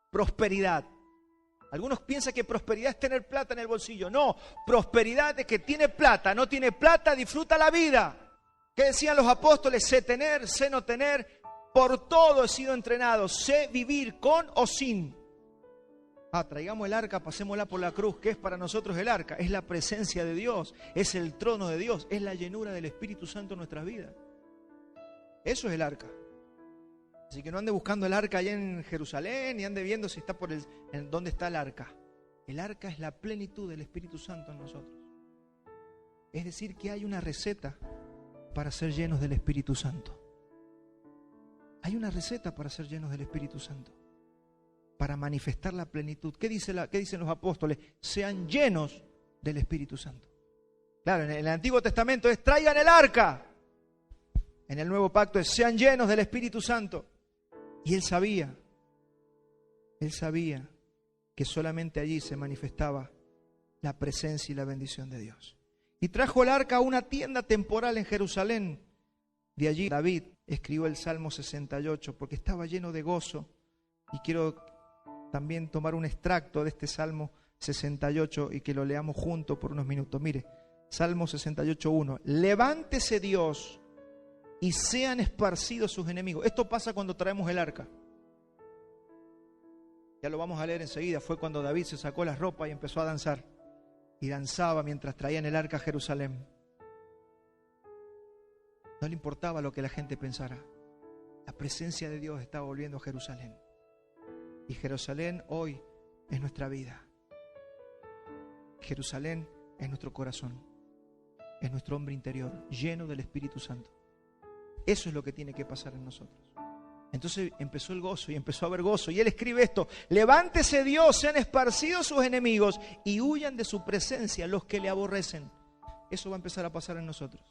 prosperidad. Algunos piensan que prosperidad es tener plata en el bolsillo. No, prosperidad es que tiene plata, no tiene plata, disfruta la vida. ¿Qué decían los apóstoles? Sé tener, sé no tener, por todo he sido entrenado, sé vivir con o sin. Traigamos el arca, pasémosla por la cruz. ¿Qué es para nosotros el arca? Es la presencia de Dios, es el trono de Dios, es la llenura del Espíritu Santo en nuestras vidas. Eso es el arca. Así que no ande buscando el arca allá en Jerusalén y ande viendo si está en dónde está el arca. El arca es la plenitud del Espíritu Santo en nosotros. Es decir, que hay una receta para ser llenos del Espíritu Santo. Hay una receta para ser llenos del Espíritu Santo, para manifestar la plenitud. ¿Qué dicen los apóstoles? Sean llenos del Espíritu Santo. Claro, en el Antiguo Testamento es traigan el arca. En el Nuevo Pacto es sean llenos del Espíritu Santo. Y él sabía que solamente allí se manifestaba la presencia y la bendición de Dios. Y trajo el arca a una tienda temporal en Jerusalén. De allí David escribió el Salmo 68 porque estaba lleno de gozo. Y quiero también tomar un extracto de este Salmo 68 y que lo leamos juntos por unos minutos. Mire, Salmo 68:1. Levántese Dios y sean esparcidos sus enemigos. Esto pasa cuando traemos el arca. Ya lo vamos a leer enseguida. Fue cuando David se sacó las ropas y empezó a danzar. Y danzaba mientras traían el arca a Jerusalén. No le importaba lo que la gente pensara. La presencia de Dios estaba volviendo a Jerusalén. Y Jerusalén hoy es nuestra vida. Jerusalén es nuestro corazón. Es nuestro hombre interior, lleno del Espíritu Santo. Eso es lo que tiene que pasar en nosotros. Entonces empezó el gozo y empezó a haber gozo. Y él escribe esto: levántese Dios, sean esparcidos sus enemigos y huyan de su presencia los que le aborrecen. Eso va a empezar a pasar en nosotros.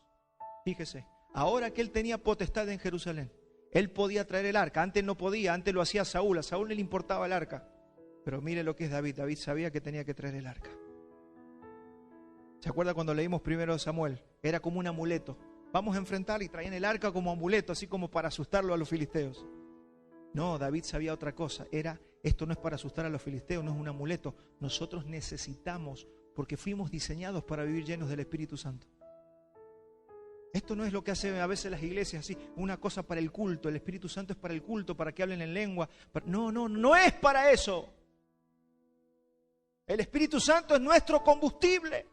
Fíjese, ahora que él tenía potestad en Jerusalén, él podía traer el arca. Antes no podía, antes lo hacía Saúl. A Saúl no le importaba el arca. Pero mire lo que es David. David sabía que tenía que traer el arca. ¿Se acuerda cuando leímos primero Samuel? Era como un amuleto. Vamos a enfrentar, y traían el arca como amuleto, así como para asustarlo a los filisteos. No, David sabía otra cosa. Era Esto no es para asustar a los filisteos, no es un amuleto. Nosotros necesitamos, porque fuimos diseñados para vivir llenos del Espíritu Santo. Esto no es lo que hacen a veces las iglesias, así, una cosa para el culto. El Espíritu Santo es para el culto, para que hablen en lengua. No es para eso. El Espíritu Santo es nuestro combustible.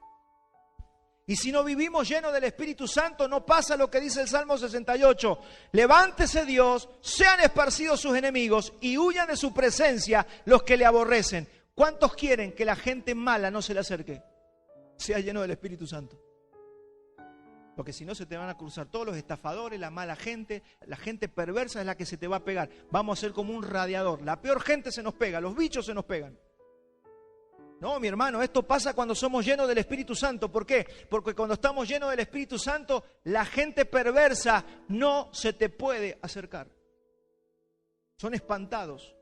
Y si no vivimos llenos del Espíritu Santo, no pasa lo que dice el Salmo 68. Levántese Dios, sean esparcidos sus enemigos y huyan de su presencia los que le aborrecen. ¿Cuántos quieren que la gente mala no se le acerque? Sea lleno del Espíritu Santo. Porque si no se te van a cruzar todos los estafadores, la mala gente, la gente perversa es la que se te va a pegar. Vamos a ser como un radiador. La peor gente se nos pega, los bichos se nos pegan. No, mi hermano, esto pasa cuando somos llenos del Espíritu Santo. ¿Por qué? Porque cuando estamos llenos del Espíritu Santo, la gente perversa no se te puede acercar. Son espantados.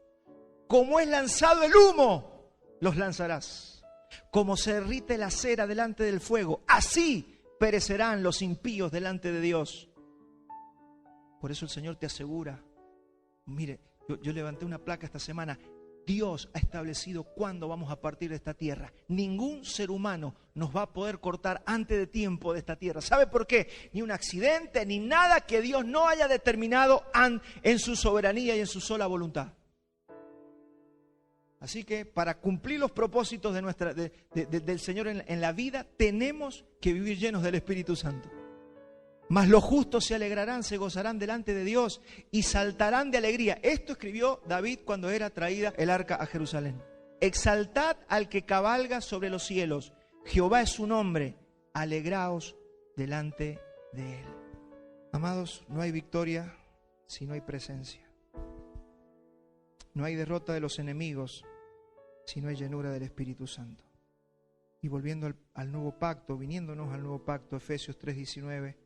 Como es lanzado el humo, los lanzarás. Como se derrite la cera delante del fuego, así perecerán los impíos delante de Dios. Por eso el Señor te asegura. Mire, yo levanté una placa esta semana. Dios ha establecido cuándo vamos a partir de esta tierra. Ningún ser humano nos va a poder cortar antes de tiempo de esta tierra. ¿Sabe por qué? Ni un accidente, ni nada que Dios no haya determinado en su soberanía y en su sola voluntad. Así que para cumplir los propósitos del Señor en la vida, tenemos que vivir llenos del Espíritu Santo. Mas los justos se alegrarán, se gozarán delante de Dios y saltarán de alegría. Esto escribió David cuando era traída el arca a Jerusalén. Exaltad al que cabalga sobre los cielos. Jehová es su nombre. Alegraos delante de él. Amados, no hay victoria si no hay presencia. No hay derrota de los enemigos si no hay llenura del Espíritu Santo. Y volviendo al nuevo pacto, viniéndonos al nuevo pacto, Efesios 3:19,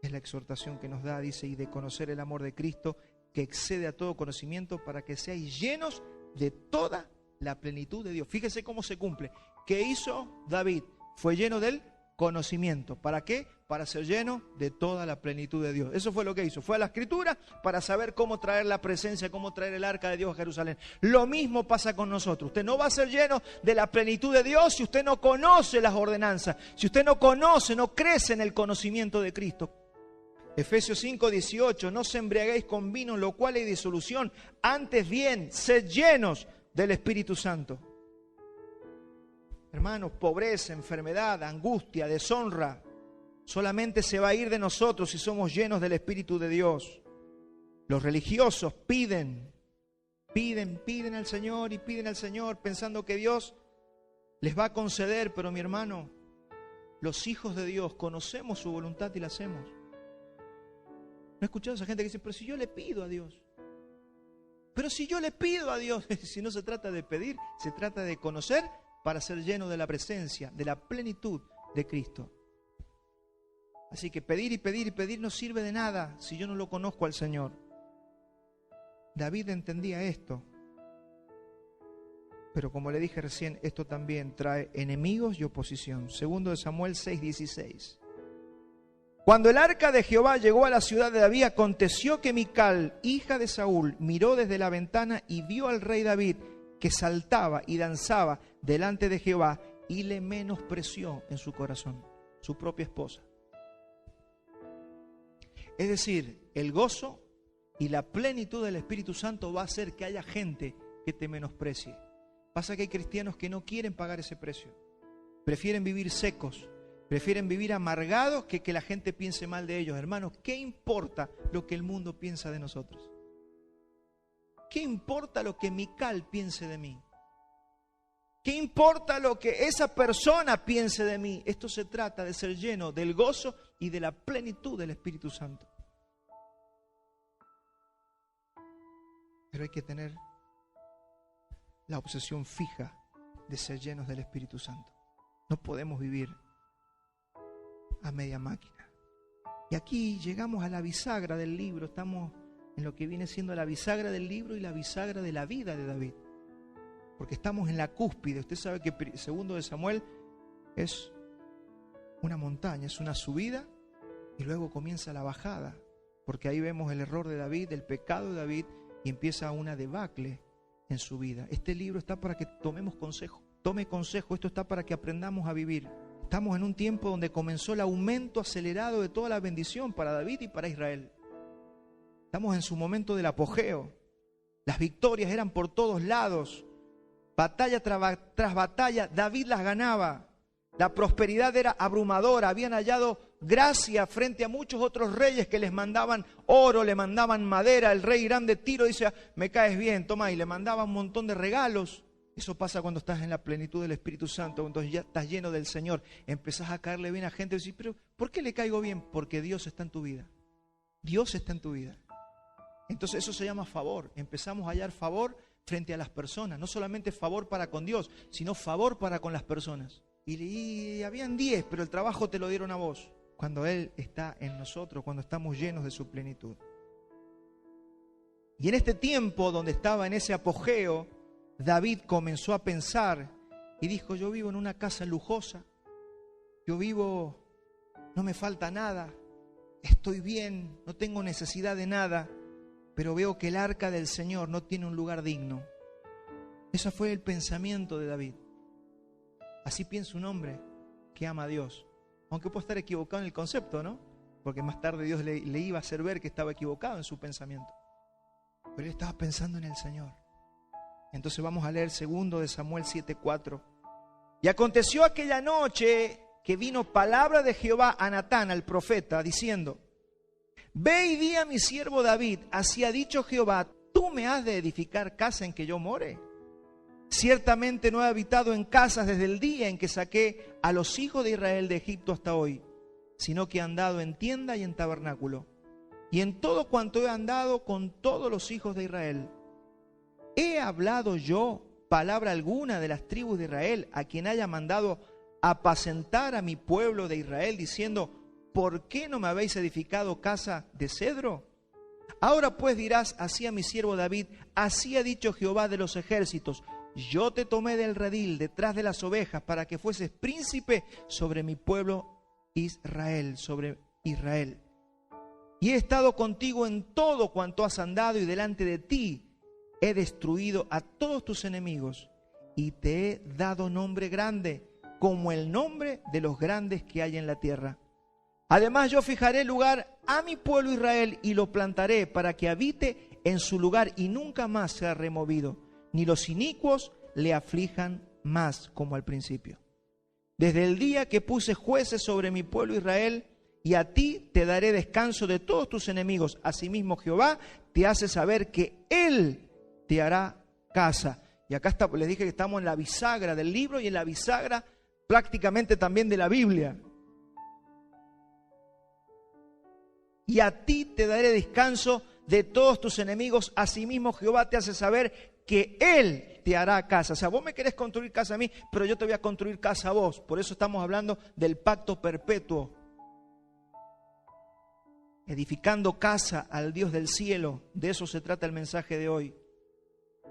es la exhortación que nos da, dice, y de conocer el amor de Cristo, que excede a todo conocimiento, para que seáis llenos de toda la plenitud de Dios. Fíjese cómo se cumple. ¿Qué hizo David? Fue lleno del conocimiento. ¿Para qué? Para ser lleno de toda la plenitud de Dios. Eso fue lo que hizo. Fue a la Escritura para saber cómo traer la presencia, cómo traer el arca de Dios a Jerusalén. Lo mismo pasa con nosotros. Usted no va a ser lleno de la plenitud de Dios si usted no conoce las ordenanzas, si usted no conoce, no crece en el conocimiento de Cristo. Efesios 5:18, no se embriaguéis con vino, en lo cual hay disolución, antes bien, sed llenos del Espíritu Santo. Hermanos, pobreza, enfermedad, angustia, deshonra, solamente se va a ir de nosotros si somos llenos del Espíritu de Dios. Los religiosos piden al Señor y piden al Señor pensando que Dios les va a conceder, pero mi hermano, los hijos de Dios conocemos su voluntad y la hacemos. ¿No he escuchado a esa gente que dice, pero si yo le pido a Dios? Pero si yo le pido a Dios, si no se trata de pedir, se trata de conocer para ser lleno de la presencia, de la plenitud de Cristo. Así que pedir y pedir y pedir no sirve de nada si yo no lo conozco al Señor. David entendía esto. Pero como le dije recién, esto también trae enemigos y oposición. Segundo de Samuel 6:16. Cuando el arca de Jehová llegó a la ciudad de David, aconteció que Mical, hija de Saúl, miró desde la ventana y vio al rey David que saltaba y danzaba delante de Jehová y le menospreció en su corazón, su propia esposa. Es decir, el gozo y la plenitud del Espíritu Santo va a hacer que haya gente que te menosprecie. Pasa que hay cristianos que no quieren pagar ese precio. Prefieren vivir secos, prefieren vivir amargados que la gente piense mal de ellos. Hermanos, ¿qué importa lo que el mundo piensa de nosotros? ¿Qué importa lo que Mical piense de mí? ¿Qué importa lo que esa persona piense de mí? Esto se trata de ser lleno del gozo y de la plenitud del Espíritu Santo. Pero hay que tener la obsesión fija de ser llenos del Espíritu Santo. No podemos vivir a media máquina. Y aquí llegamos a la bisagra del libro. Estamos en lo que viene siendo la bisagra del libro y la bisagra de la vida de David. Porque estamos en la cúspide. Usted sabe que segundo de Samuel es una montaña, es una subida y luego comienza la bajada. Porque ahí vemos el error de David, el pecado de David y empieza una debacle en su vida. Este libro está para que tomemos consejo. Tome consejo, esto está para que aprendamos a vivir. Estamos en un tiempo donde comenzó el aumento acelerado de toda la bendición para David y para Israel. Estamos en su momento del apogeo. Las victorias eran por todos lados. Batalla tras batalla, David las ganaba. La prosperidad era abrumadora. Habían hallado gracia frente a muchos otros reyes que les mandaban oro, le mandaban madera. El rey Irán de Tiro dice, me caes bien, toma, y le mandaba un montón de regalos. Eso pasa cuando estás en la plenitud del Espíritu Santo, cuando ya estás lleno del Señor. Empezás a caerle bien a gente y decís, pero ¿por qué le caigo bien? Porque Dios está en tu vida. Dios está en tu vida. Entonces eso se llama favor. Empezamos a hallar favor frente a las personas. No solamente favor para con Dios, sino favor para con las personas. Y habían 10, pero el trabajo te lo dieron a vos. Cuando Él está en nosotros, cuando estamos llenos de su plenitud. Y en este tiempo donde estaba en ese apogeo, David comenzó a pensar y dijo, yo vivo en una casa lujosa, yo vivo, no me falta nada, estoy bien, no tengo necesidad de nada, pero veo que el arca del Señor no tiene un lugar digno. Ese fue el pensamiento de David. Así piensa un hombre que ama a Dios. Aunque puede estar equivocado en el concepto, ¿no? Porque más tarde Dios le iba a hacer ver que estaba equivocado en su pensamiento. Pero él estaba pensando en el Señor. Entonces vamos a leer 2 de Samuel 7:4. Y aconteció aquella noche que vino palabra de Jehová a Natán, al profeta, diciendo, ve y di a mi siervo David, así ha dicho Jehová, ¿tú me has de edificar casa en que yo more? Ciertamente no he habitado en casas desde el día en que saqué a los hijos de Israel de Egipto hasta hoy, sino que he andado en tienda y en tabernáculo, y en todo cuanto he andado con todos los hijos de Israel. ¿He hablado yo palabra alguna de las tribus de Israel a quien haya mandado apacentar a mi pueblo de Israel, diciendo, ¿por qué no me habéis edificado casa de cedro? Ahora pues dirás así a mi siervo David, así ha dicho Jehová de los ejércitos, yo te tomé del redil detrás de las ovejas para que fueses príncipe sobre mi pueblo Israel, sobre Israel. Y he estado contigo en todo cuanto has andado y delante de ti he destruido a todos tus enemigos y te he dado nombre grande, como el nombre de los grandes que hay en la tierra. Además yo fijaré lugar a mi pueblo Israel y lo plantaré para que habite en su lugar y nunca más sea removido, ni los inicuos le aflijan más como al principio. Desde el día que puse jueces sobre mi pueblo Israel, y a ti te daré descanso de todos tus enemigos. Asimismo Jehová te hace saber que Él te hará casa. Y acá está, les dije que estamos en la bisagra del libro y en la bisagra prácticamente también de la Biblia. Y a ti te daré descanso de todos tus enemigos. Asimismo Jehová te hace saber que Él te hará casa. O sea, vos me querés construir casa a mí, pero yo te voy a construir casa a vos. Por eso estamos hablando del pacto perpetuo. Edificando casa al Dios del cielo. De eso se trata el mensaje de hoy.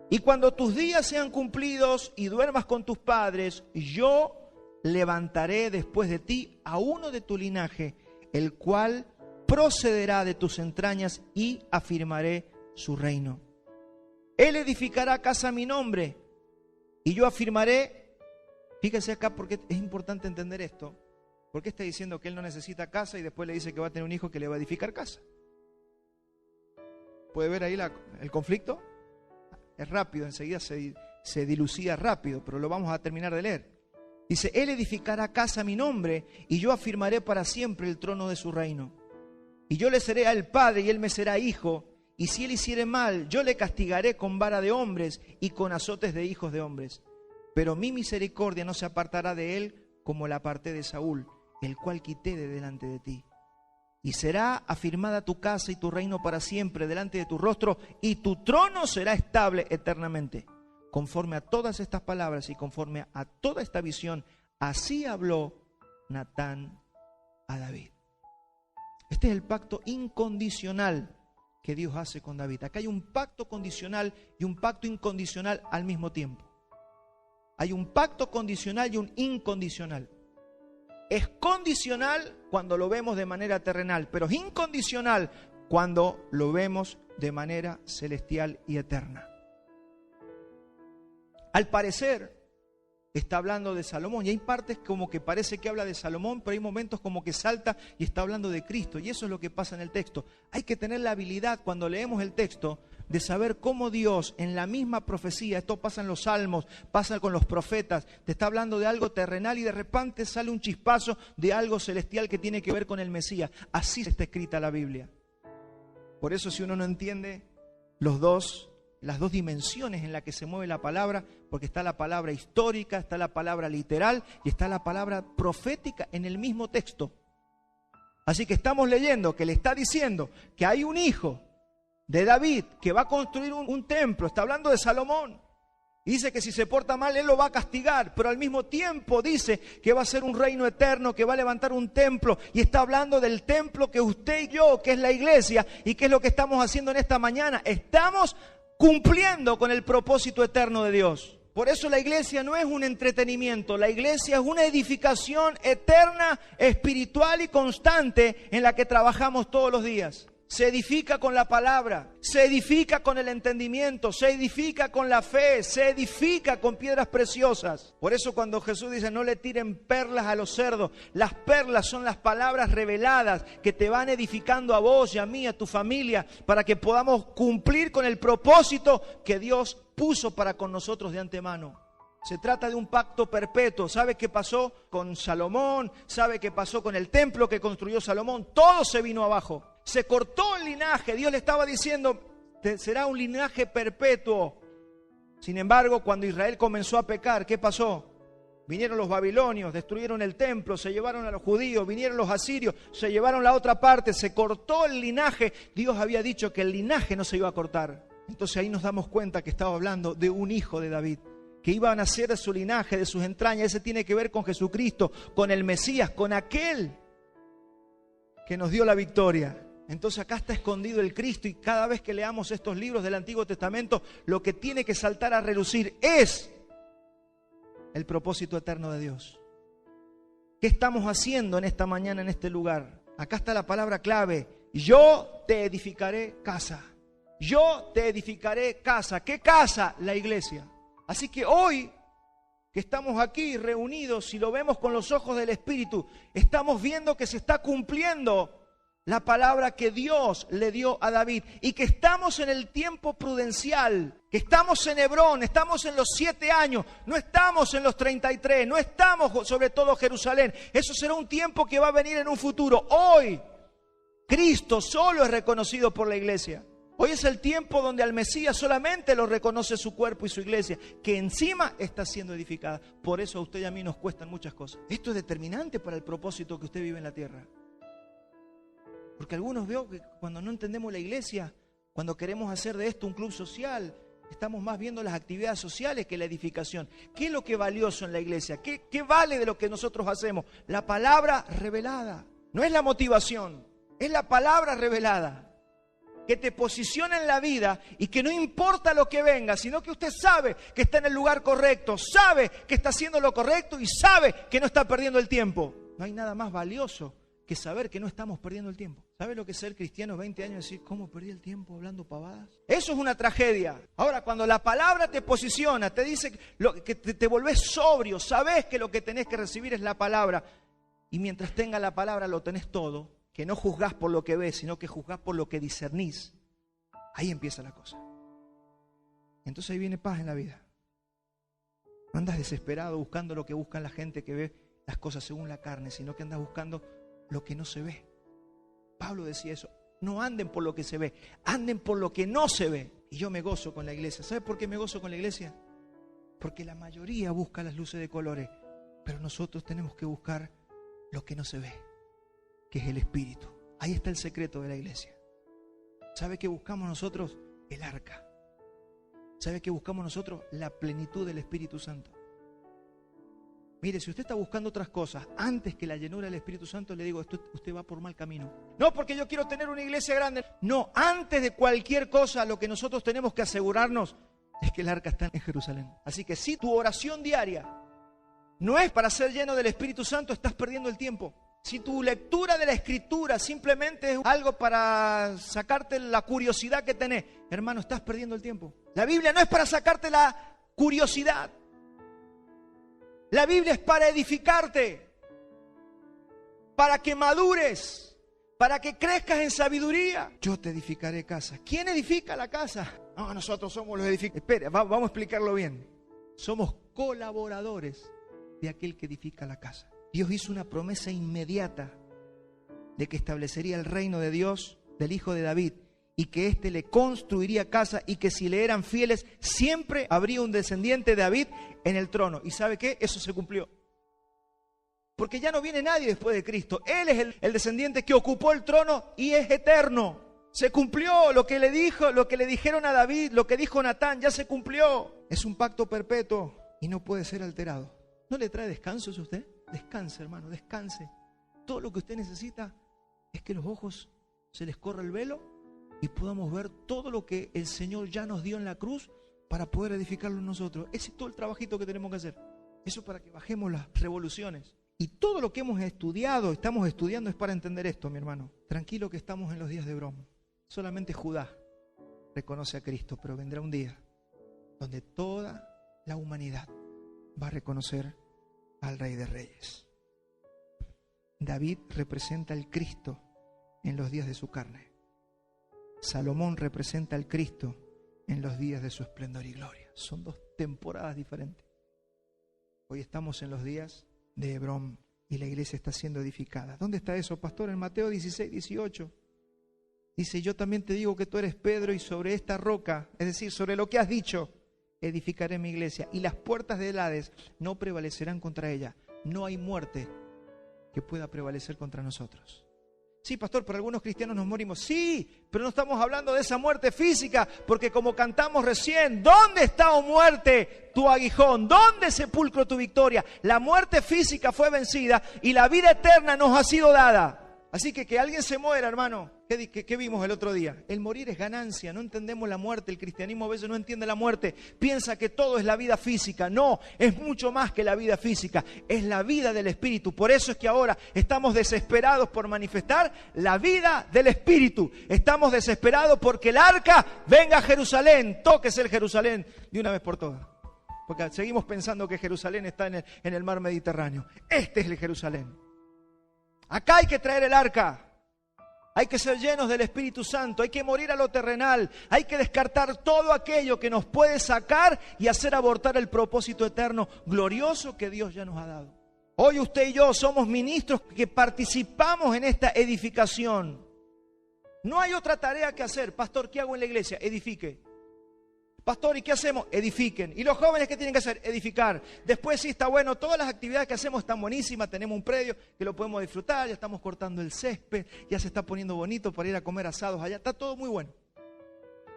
Y cuando tus días sean cumplidos y duermas con tus padres, yo levantaré después de ti a uno de tu linaje, el cual procederá de tus entrañas y afirmaré su reino. Él edificará casa a mi nombre y yo afirmaré. Fíjese acá porque es importante entender esto. ¿Por qué está diciendo que él no necesita casa y después le dice que va a tener un hijo que le va a edificar casa? ¿Puede ver ahí el conflicto? Es rápido, enseguida se dilucida rápido, pero lo vamos a terminar de leer. Dice, Él edificará casa a mi nombre y yo afirmaré para siempre el trono de su reino. Y yo le seré al padre y él me será hijo. Y si él hiciere mal, yo le castigaré con vara de hombres y con azotes de hijos de hombres. Pero mi misericordia no se apartará de él como la aparté de Saúl, el cual quité de delante de ti. Y será afirmada tu casa y tu reino para siempre delante de tu rostro, y tu trono será estable eternamente. Conforme a todas estas palabras y conforme a toda esta visión, así habló Natán a David. Este es el pacto incondicional que Dios hace con David. Acá hay un pacto condicional y un pacto incondicional al mismo tiempo. Hay un pacto condicional y un incondicional. Es condicional cuando lo vemos de manera terrenal, pero es incondicional cuando lo vemos de manera celestial y eterna. Al parecer está hablando de Salomón, y hay partes como que parece que habla de Salomón, pero hay momentos como que salta y está hablando de Cristo, y eso es lo que pasa en el texto. Hay que tener la habilidad cuando leemos el texto de saber cómo Dios en la misma profecía, esto pasa en los salmos, pasa con los profetas, te está hablando de algo terrenal y de repente sale un chispazo de algo celestial que tiene que ver con el Mesías. Así está escrita la Biblia. Por eso si uno no entiende las dos dimensiones en las que se mueve la palabra, porque está la palabra histórica, está la palabra literal y está la palabra profética en el mismo texto. Así que estamos leyendo que le está diciendo que hay un hijo de David que va a construir un templo, está hablando de Salomón. Y dice que si se porta mal, él lo va a castigar, pero al mismo tiempo dice que va a ser un reino eterno, que va a levantar un templo, y está hablando del templo que usted y yo, que es la iglesia, y que es lo que estamos haciendo en esta mañana. Estamos cumpliendo con el propósito eterno de Dios. Por eso la iglesia no es un entretenimiento, la iglesia es una edificación eterna, espiritual y constante en la que trabajamos todos los días. Se edifica con la palabra, se edifica con el entendimiento, se edifica con la fe, se edifica con piedras preciosas. Por eso cuando Jesús dice no le tiren perlas a los cerdos, las perlas son las palabras reveladas que te van edificando a vos y a mí, a tu familia, para que podamos cumplir con el propósito que Dios puso para con nosotros de antemano. Se trata de un pacto perpetuo. ¿Sabe qué pasó con Salomón? ¿Sabe qué pasó con el templo que construyó Salomón? Todo se vino abajo. Se cortó el linaje. Dios le estaba diciendo, será un linaje perpetuo. Sin embargo, cuando Israel comenzó a pecar, ¿qué pasó? Vinieron los babilonios, destruyeron el templo, se llevaron a los judíos, vinieron los asirios, se llevaron la otra parte, se cortó el linaje. Dios había dicho que el linaje no se iba a cortar. Entonces ahí nos damos cuenta que estaba hablando de un hijo de David, que iba a nacer de su linaje, de sus entrañas. Ese tiene que ver con Jesucristo, con el Mesías, con aquel que nos dio la victoria. Entonces acá está escondido el Cristo, y cada vez que leamos estos libros del Antiguo Testamento, lo que tiene que saltar a relucir es el propósito eterno de Dios. ¿Qué estamos haciendo en esta mañana, en este lugar? Acá está la palabra clave: yo te edificaré casa. Yo te edificaré casa. ¿Qué casa? La iglesia. Así que hoy que estamos aquí reunidos, si lo vemos con los ojos del Espíritu, estamos viendo que se está cumpliendo la palabra que Dios le dio a David, y que estamos en el tiempo prudencial, que estamos en Hebrón, estamos en los 7 años, no estamos en los 33, no estamos sobre todo Jerusalén. Eso será un tiempo que va a venir en un futuro. Hoy Cristo solo es reconocido por la iglesia. Hoy es el tiempo donde al Mesías solamente lo reconoce su cuerpo y su iglesia, que encima está siendo edificada. Por eso a usted y a mí nos cuestan muchas cosas. Esto es determinante para el propósito que usted vive en la tierra. Porque algunos veo que cuando no entendemos la iglesia, cuando queremos hacer de esto un club social, estamos más viendo las actividades sociales que la edificación. ¿Qué es lo que es valioso en la iglesia? ¿Qué vale de lo que nosotros hacemos? La palabra revelada. No es la motivación, es la palabra revelada, que te posiciona en la vida y que no importa lo que venga, sino que usted sabe que está en el lugar correcto, sabe que está haciendo lo correcto y sabe que no está perdiendo el tiempo. No hay nada más valioso que saber que no estamos perdiendo el tiempo. ¿Sabe lo que es ser cristiano 20 años y decir, ¿cómo perdí el tiempo hablando pavadas? Eso es una tragedia. Ahora, cuando la palabra te posiciona, te dice que te volvés sobrio, sabés que lo que tenés que recibir es la palabra, y mientras tenga la palabra lo tenés todo, que no juzgás por lo que ves, sino que juzgás por lo que discernís. Ahí empieza la cosa. Entonces ahí viene paz en la vida. No andas desesperado buscando lo que buscan la gente que ve las cosas según la carne, sino que andas buscando lo que no se ve. Pablo decía eso: no anden por lo que se ve, anden por lo que no se ve. Y yo me gozo con la iglesia. ¿Sabe por qué me gozo con la iglesia? Porque la mayoría busca las luces de colores, pero nosotros tenemos que buscar lo que no se ve, que es el Espíritu. Ahí está el secreto de la iglesia. ¿Sabe qué buscamos nosotros? El arca. ¿Sabe qué buscamos nosotros? La plenitud del Espíritu Santo. Mire, si usted está buscando otras cosas antes que la llenura del Espíritu Santo, le digo, usted va por mal camino. No porque yo quiero tener una iglesia grande. No, antes de cualquier cosa, lo que nosotros tenemos que asegurarnos es que el arca está en Jerusalén. Así que si tu oración diaria no es para ser lleno del Espíritu Santo, estás perdiendo el tiempo. Si tu lectura de la Escritura simplemente es algo para sacarte la curiosidad que tenés, hermano, estás perdiendo el tiempo. La Biblia no es para sacarte la curiosidad. La Biblia es para edificarte, para que madures, para que crezcas en sabiduría. Yo te edificaré casa. ¿Quién edifica la casa? No, nosotros somos los edificadores. Espera, vamos a explicarlo bien. Somos colaboradores de aquel que edifica la casa. Dios hizo una promesa inmediata de que establecería el reino de Dios, del hijo de David, y que éste le construiría casa, y que si le eran fieles, siempre habría un descendiente de David en el trono. ¿Y sabe qué? Eso se cumplió. Porque ya no viene nadie después de Cristo. Él es el descendiente que ocupó el trono y es eterno. Se cumplió lo que le dijo, lo que le dijeron a David, lo que dijo Natán, ya se cumplió. Es un pacto perpetuo y no puede ser alterado. ¿No le trae descanso eso a usted? Descanse, hermano, descanse. Todo lo que usted necesita es que los ojos se les corra el velo y podamos ver todo lo que el Señor ya nos dio en la cruz para poder edificarlo nosotros. Ese es todo el trabajito que tenemos que hacer. Eso para que bajemos las revoluciones. Y todo lo que hemos estudiado, estamos estudiando, es para entender esto, mi hermano. Tranquilo que estamos en los días de Hebrón. Solamente Judá reconoce a Cristo, pero vendrá un día donde toda la humanidad va a reconocer al Rey de Reyes. David representa al Cristo en los días de su carne. Salomón representa al Cristo en los días de su esplendor y gloria. Son dos temporadas diferentes. Hoy estamos en los días de Hebrón y la iglesia está siendo edificada. ¿Dónde está eso, pastor? En Mateo 16, 18. Dice, yo también te digo que tú eres Pedro y sobre esta roca, es decir, sobre lo que has dicho, edificaré mi iglesia y las puertas del Hades no prevalecerán contra ella. No hay muerte que pueda prevalecer contra nosotros. Sí, pastor, pero algunos cristianos nos morimos. Sí, pero no estamos hablando de esa muerte física, porque como cantamos recién, ¿dónde está, oh muerte, tu aguijón? ¿Dónde, sepulcro, tu victoria? La muerte física fue vencida y la vida eterna nos ha sido dada. Así que alguien se muera, hermano. ¿Qué vimos el otro día? El morir es ganancia, no entendemos la muerte. El cristianismo a veces no entiende la muerte. Piensa que todo es la vida física. No, es mucho más que la vida física. Es la vida del Espíritu. Por eso es que ahora estamos desesperados por manifestar la vida del Espíritu. Estamos desesperados porque el arca venga a Jerusalén. Tóquese el Jerusalén de una vez por todas. Porque seguimos pensando que Jerusalén está en el mar Mediterráneo. Este es el Jerusalén. Acá hay que traer el arca. Hay que ser llenos del Espíritu Santo, hay que morir a lo terrenal, hay que descartar todo aquello que nos puede sacar y hacer abortar el propósito eterno glorioso que Dios ya nos ha dado. Hoy usted y yo somos ministros que participamos en esta edificación. No hay otra tarea que hacer. Pastor, ¿qué hago en la iglesia? Edifique. Pastor, ¿y qué hacemos? Edifiquen. ¿Y los jóvenes qué tienen que hacer? Edificar. Después sí está bueno, todas las actividades que hacemos están buenísimas, tenemos un predio que lo podemos disfrutar, ya estamos cortando el césped, ya se está poniendo bonito para ir a comer asados allá, está todo muy bueno.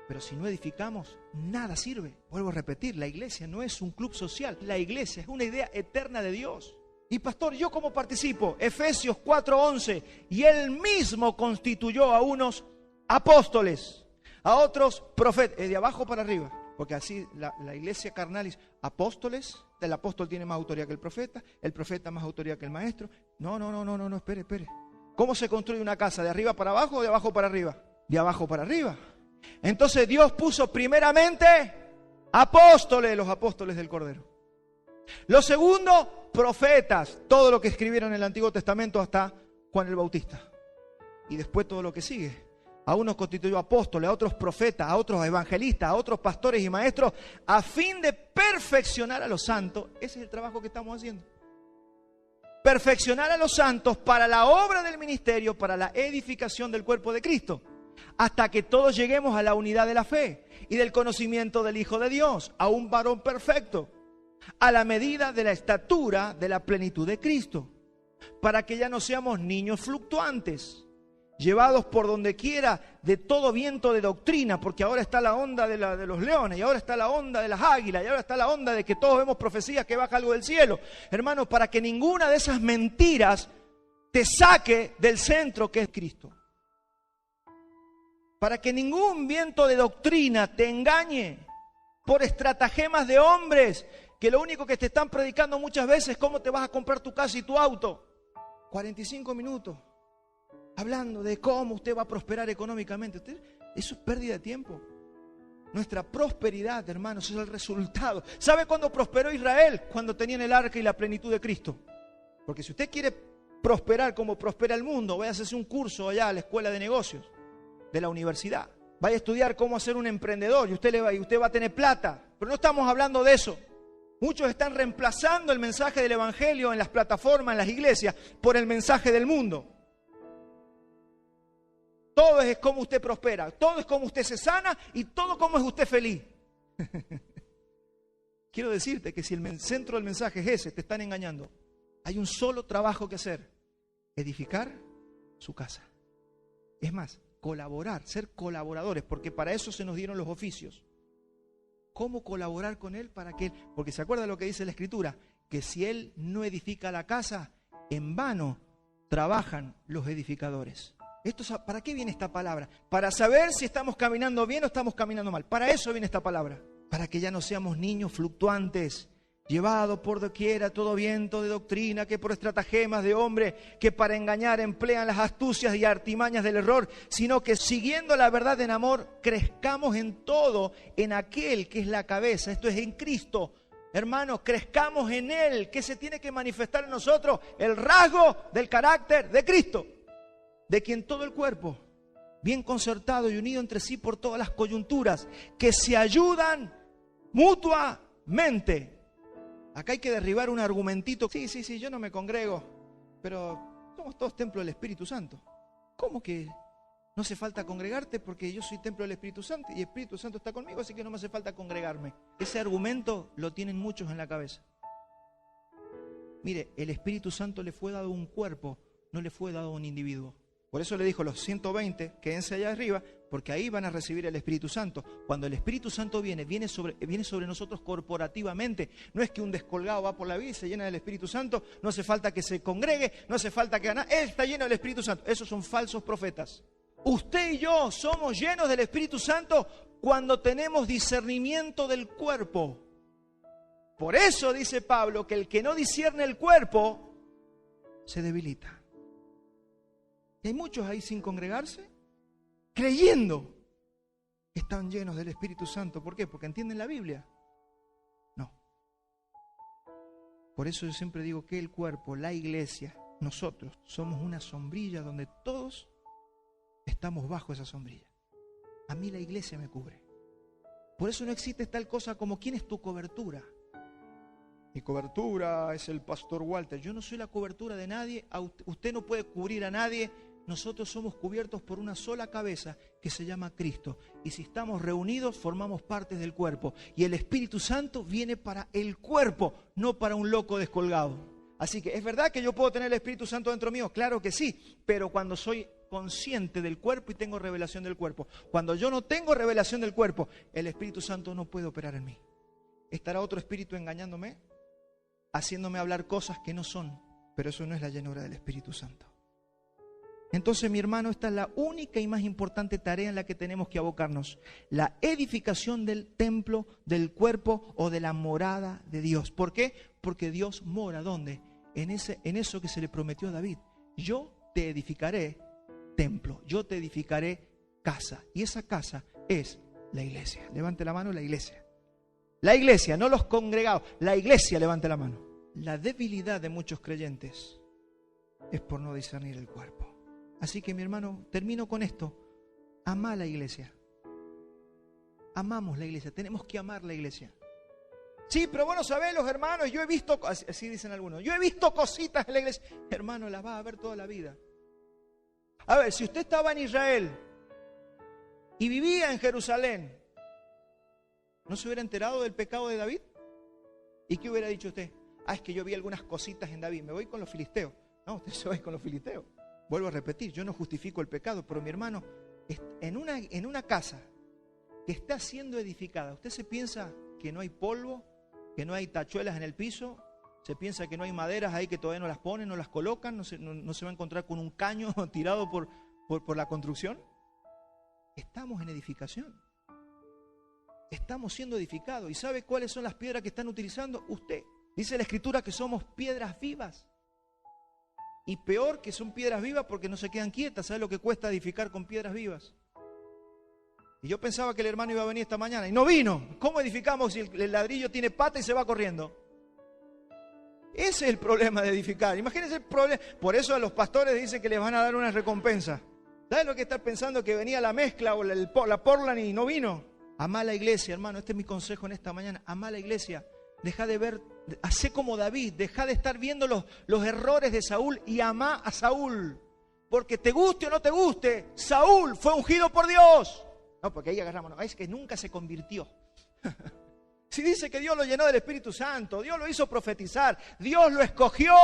Pero si no edificamos, nada sirve. Vuelvo a repetir, la iglesia no es un club social, la iglesia es una idea eterna de Dios. Y pastor, ¿yo cómo participo? Efesios 4:11, y Él mismo constituyó a unos apóstoles, a otros profetas, de abajo para arriba, porque así la iglesia carnal es apóstoles, el apóstol tiene más autoridad que el profeta más autoridad que el maestro. No, espere. ¿Cómo se construye una casa? ¿De arriba para abajo o de abajo para arriba? De abajo para arriba. Entonces Dios puso primeramente apóstoles, los apóstoles del Cordero. Lo segundo, profetas, todo lo que escribieron en el Antiguo Testamento hasta Juan el Bautista. Y después todo lo que sigue. A unos constituyó apóstoles, a otros profetas, a otros evangelistas, a otros pastores y maestros, a fin de perfeccionar a los santos. Ese es el trabajo que estamos haciendo. Perfeccionar a los santos para la obra del ministerio, para la edificación del cuerpo de Cristo, hasta que todos lleguemos a la unidad de la fe y del conocimiento del Hijo de Dios, a un varón perfecto, a la medida de la estatura de la plenitud de Cristo, para que ya no seamos niños fluctuantes, llevados por donde quiera de todo viento de doctrina, porque ahora está la onda de los leones, y ahora está la onda de las águilas, y ahora está la onda de que todos vemos profecías que baja algo del cielo. Hermanos, para que ninguna de esas mentiras te saque del centro que es Cristo. Para que ningún viento de doctrina te engañe por estratagemas de hombres que lo único que te están predicando muchas veces es cómo te vas a comprar tu casa y tu auto. 45 minutos. Hablando de cómo usted va a prosperar económicamente. Eso es pérdida de tiempo. Nuestra prosperidad, hermanos, es el resultado. ¿Sabe cuándo prosperó Israel? Cuando tenían el arca y la plenitud de Cristo. Porque si usted quiere prosperar como prospera el mundo, vaya a hacerse un curso allá a la escuela de negocios de la universidad. Vaya a estudiar cómo ser un emprendedor y usted va a tener plata. Pero no estamos hablando de eso. Muchos están reemplazando el mensaje del evangelio en las plataformas, en las iglesias, por el mensaje del mundo. Todo es como usted prospera, todo es como usted se sana y todo como es usted feliz. Quiero decirte que si el centro del mensaje es ese, te están engañando. Hay un solo trabajo que hacer: edificar su casa. Es más, colaborar, ser colaboradores, porque para eso se nos dieron los oficios. ¿Cómo colaborar con Él para que Él? Porque se acuerda lo que dice la Escritura, que si Él no edifica la casa, en vano trabajan los edificadores. ¿Para qué viene esta palabra? Para saber si estamos caminando bien o estamos caminando mal. Para eso viene esta palabra. Para que ya no seamos niños fluctuantes, llevados por doquiera todo viento de doctrina, que por estratagemas de hombre, que para engañar emplean las astucias y artimañas del error, sino que siguiendo la verdad en amor, crezcamos en todo en aquel que es la cabeza, esto es en Cristo. Hermanos, crezcamos en Él, que se tiene que manifestar en nosotros el rasgo del carácter de Cristo, de quien todo el cuerpo, bien concertado y unido entre sí por todas las coyunturas, que se ayudan mutuamente. Acá hay que derribar un argumentito. Sí, yo no me congrego, pero somos todos templo del Espíritu Santo. ¿Cómo que no hace falta congregarte? Porque yo soy templo del Espíritu Santo y el Espíritu Santo está conmigo, así que no me hace falta congregarme. Ese argumento lo tienen muchos en la cabeza. Mire, el Espíritu Santo le fue dado un cuerpo, no le fue dado a un individuo. Por eso le dijo a los 120, quédense allá arriba, porque ahí van a recibir el Espíritu Santo. Cuando el Espíritu Santo viene sobre nosotros corporativamente. No es que un descolgado va por la vida y se llena del Espíritu Santo, no hace falta que se congregue, no hace falta que haga nada. Él está lleno del Espíritu Santo. Esos son falsos profetas. Usted y yo somos llenos del Espíritu Santo cuando tenemos discernimiento del cuerpo. Por eso dice Pablo que el que no discierne el cuerpo se debilita. Y hay muchos ahí sin congregarse, creyendo que están llenos del Espíritu Santo. ¿Por qué? Porque entienden la Biblia. No. Por eso yo siempre digo que el cuerpo, la iglesia, nosotros somos una sombrilla donde todos estamos bajo esa sombrilla. A mí la iglesia me cubre. Por eso no existe tal cosa como ¿quién es tu cobertura? Mi cobertura es el pastor Walter. Yo no soy la cobertura de nadie. Usted no puede cubrir a nadie. Nosotros somos cubiertos por una sola cabeza que se llama Cristo. Y si estamos reunidos, formamos partes del cuerpo. Y el Espíritu Santo viene para el cuerpo, no para un loco descolgado. Así que, ¿es verdad que yo puedo tener el Espíritu Santo dentro mío? Claro que sí, pero cuando soy consciente del cuerpo y tengo revelación del cuerpo. Cuando yo no tengo revelación del cuerpo, el Espíritu Santo no puede operar en mí. ¿Estará otro espíritu engañándome? Haciéndome hablar cosas que no son. Pero eso no es la llenura del Espíritu Santo. Entonces, mi hermano, esta es la única y más importante tarea en la que tenemos que abocarnos. La edificación del templo, del cuerpo o de la morada de Dios. ¿Por qué? Porque Dios mora, ¿dónde? En eso que se le prometió a David. Yo te edificaré templo, yo te edificaré casa. Y esa casa es la iglesia. Levante la mano, la iglesia. La iglesia, no los congregados. La iglesia, levante la mano. La debilidad de muchos creyentes es por no discernir el cuerpo. Así que, mi hermano, termino con esto. Ama la iglesia. Amamos la iglesia. Tenemos que amar la iglesia. Sí, pero bueno, ¿sabés, los hermanos? Yo he visto, así dicen algunos, yo he visto cositas en la iglesia. Hermano, las vas a ver toda la vida. A ver, si usted estaba en Israel y vivía en Jerusalén, ¿no se hubiera enterado del pecado de David? ¿Y qué hubiera dicho usted? Es que yo vi algunas cositas en David, me voy con los filisteos. No, usted se va con los filisteos. Vuelvo a repetir, yo no justifico el pecado, pero mi hermano, en una casa que está siendo edificada, ¿usted se piensa que no hay polvo, que no hay tachuelas en el piso? ¿Se piensa que no hay maderas ahí que todavía no las ponen, no las colocan? ¿No se va a encontrar con un caño tirado por la construcción? Estamos en edificación. Estamos siendo edificados. ¿Y sabe cuáles son las piedras que están utilizando? Usted. Dice la Escritura que somos piedras vivas. Y peor que son piedras vivas porque no se quedan quietas. ¿Sabe lo que cuesta edificar con piedras vivas? Y yo pensaba que el hermano iba a venir esta mañana y no vino. ¿Cómo edificamos si el ladrillo tiene pata y se va corriendo? Ese es el problema de edificar. Imagínense el problema. Por eso a los pastores dicen que les van a dar una recompensa. ¿Sabes lo que está pensando? Que venía la mezcla o la Portland y no vino. Amá la iglesia, hermano. Este es mi consejo en esta mañana. Amá la iglesia. Deja de ver, hacé como David. Deja de estar viendo los errores de Saúl y amá a Saúl. Porque te guste o no te guste, Saúl fue ungido por Dios. No, porque ahí agarramos. No, es que nunca se convirtió. Si dice que Dios lo llenó del Espíritu Santo, Dios lo hizo profetizar, Dios lo escogió.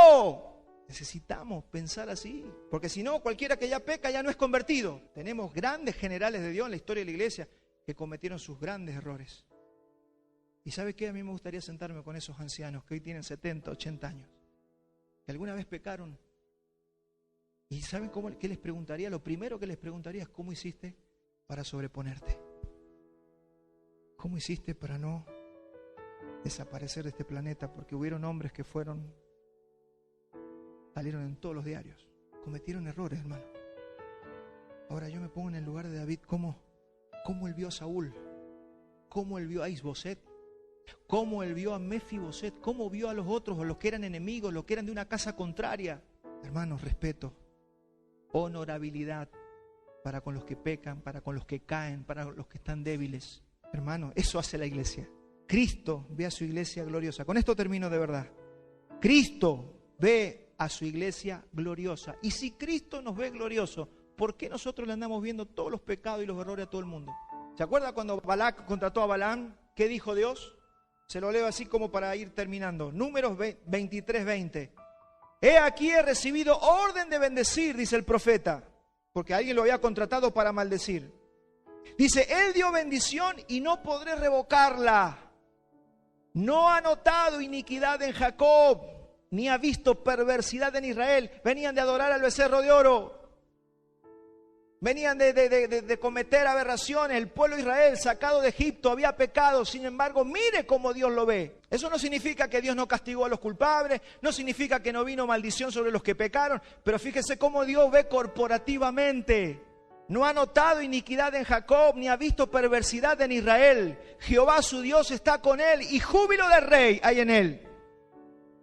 Necesitamos pensar así, porque si no, cualquiera que ya peca ya no es convertido. Tenemos grandes generales de Dios en la historia de la iglesia que cometieron sus grandes errores. ¿Y sabe qué? A mí me gustaría sentarme con esos ancianos que hoy tienen 70, 80 años, que alguna vez pecaron. ¿Y saben qué les preguntaría? Lo primero que les preguntaría es ¿cómo hiciste para sobreponerte? ¿Cómo hiciste para no desaparecer de este planeta? Porque hubieron hombres que salieron en todos los diarios, cometieron errores, hermano. Ahora yo me pongo en el lugar de David, ¿cómo él vio a Saúl? ¿Cómo él vio a Isboset? ¿Cómo él vio a Mefiboset? ¿Cómo vio a los otros, a los que eran enemigos, los que eran de una casa contraria? Hermanos, respeto, honorabilidad para con los que pecan, para con los que caen, para los que están débiles. Hermano, eso hace la iglesia. Cristo ve a su iglesia gloriosa. Con esto termino de verdad. Cristo ve a su iglesia gloriosa. Y si Cristo nos ve glorioso, ¿por qué nosotros le andamos viendo todos los pecados y los errores a todo el mundo? ¿Se acuerda cuando Balac contrató a Balaam? ¿Qué dijo Dios? Se lo leo así como para ir terminando. Números 23:20. He aquí he recibido orden de bendecir, dice el profeta, porque alguien lo había contratado para maldecir. Dice, Él dio bendición y no podré revocarla. No ha notado iniquidad en Jacob, ni ha visto perversidad en Israel. Venían de adorar al becerro de oro. Venían de cometer aberraciones. El pueblo de Israel, sacado de Egipto, había pecado. Sin embargo, mire cómo Dios lo ve. Eso no significa que Dios no castigó a los culpables. No significa que no vino maldición sobre los que pecaron. Pero fíjese cómo Dios ve corporativamente. No ha notado iniquidad en Jacob, ni ha visto perversidad en Israel. Jehová su Dios está con él y júbilo de rey hay en él.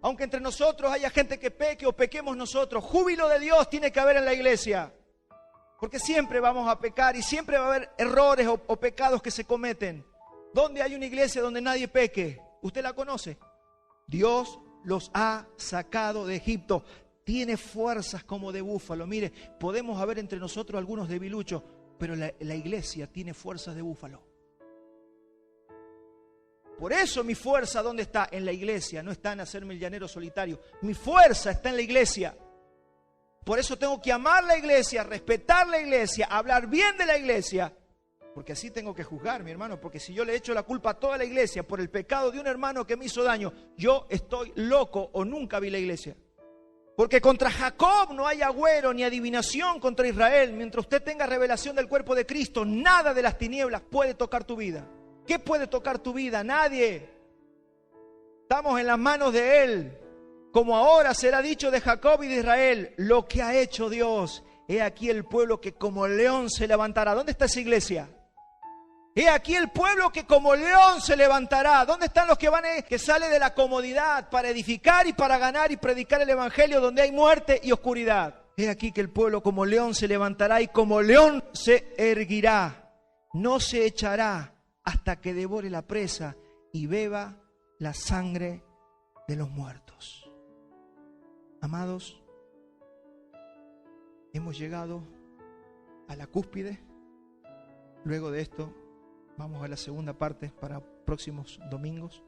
Aunque entre nosotros haya gente que peque o pequemos nosotros, júbilo de Dios tiene que haber en la iglesia. Porque siempre vamos a pecar y siempre va a haber errores o pecados que se cometen. ¿Dónde hay una iglesia donde nadie peque? ¿Usted la conoce? Dios los ha sacado de Egipto. Tiene fuerzas como de búfalo. Mire, podemos haber entre nosotros algunos debiluchos, pero la iglesia tiene fuerzas de búfalo. Por eso mi fuerza, ¿dónde está? En la iglesia, no está en hacerme el llanero solitario. Mi fuerza está en la iglesia. Por eso tengo que amar la iglesia, respetar la iglesia, hablar bien de la iglesia. Porque así tengo que juzgar, mi hermano. Porque si yo le echo la culpa a toda la iglesia por el pecado de un hermano que me hizo daño, yo estoy loco o nunca vi la iglesia. Porque contra Jacob no hay agüero ni adivinación contra Israel. Mientras usted tenga revelación del cuerpo de Cristo, nada de las tinieblas puede tocar tu vida. ¿Qué puede tocar tu vida? Nadie. Estamos en las manos de Él. Como ahora será dicho de Jacob y de Israel, lo que ha hecho Dios. He aquí el pueblo que como león se levantará. ¿Dónde está esa iglesia? He aquí el pueblo que como león se levantará. ¿Dónde están los que salen de la comodidad para edificar y para ganar y predicar el evangelio donde hay muerte y oscuridad? He aquí que el pueblo como león se levantará y como león se erguirá. No se echará hasta que devore la presa y beba la sangre de los muertos. Amados, hemos llegado a la cúspide. Luego de esto vamos a la segunda parte para próximos domingos.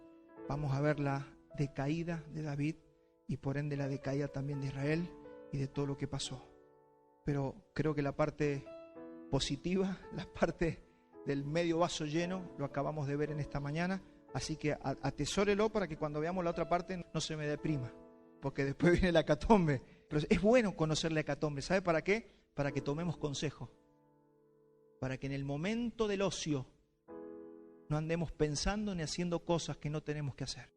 Vamos a ver la decaída de David y por ende la decaída también de Israel y de todo lo que pasó. Pero creo que la parte positiva, la parte del medio vaso lleno, lo acabamos de ver en esta mañana. Así que atesórelo para que cuando veamos la otra parte no se me deprima. Porque después viene la hecatombe. Pero es bueno conocer la hecatombe. ¿Sabe para qué? Para que tomemos consejo. Para que en el momento del ocio no andemos pensando ni haciendo cosas que no tenemos que hacer.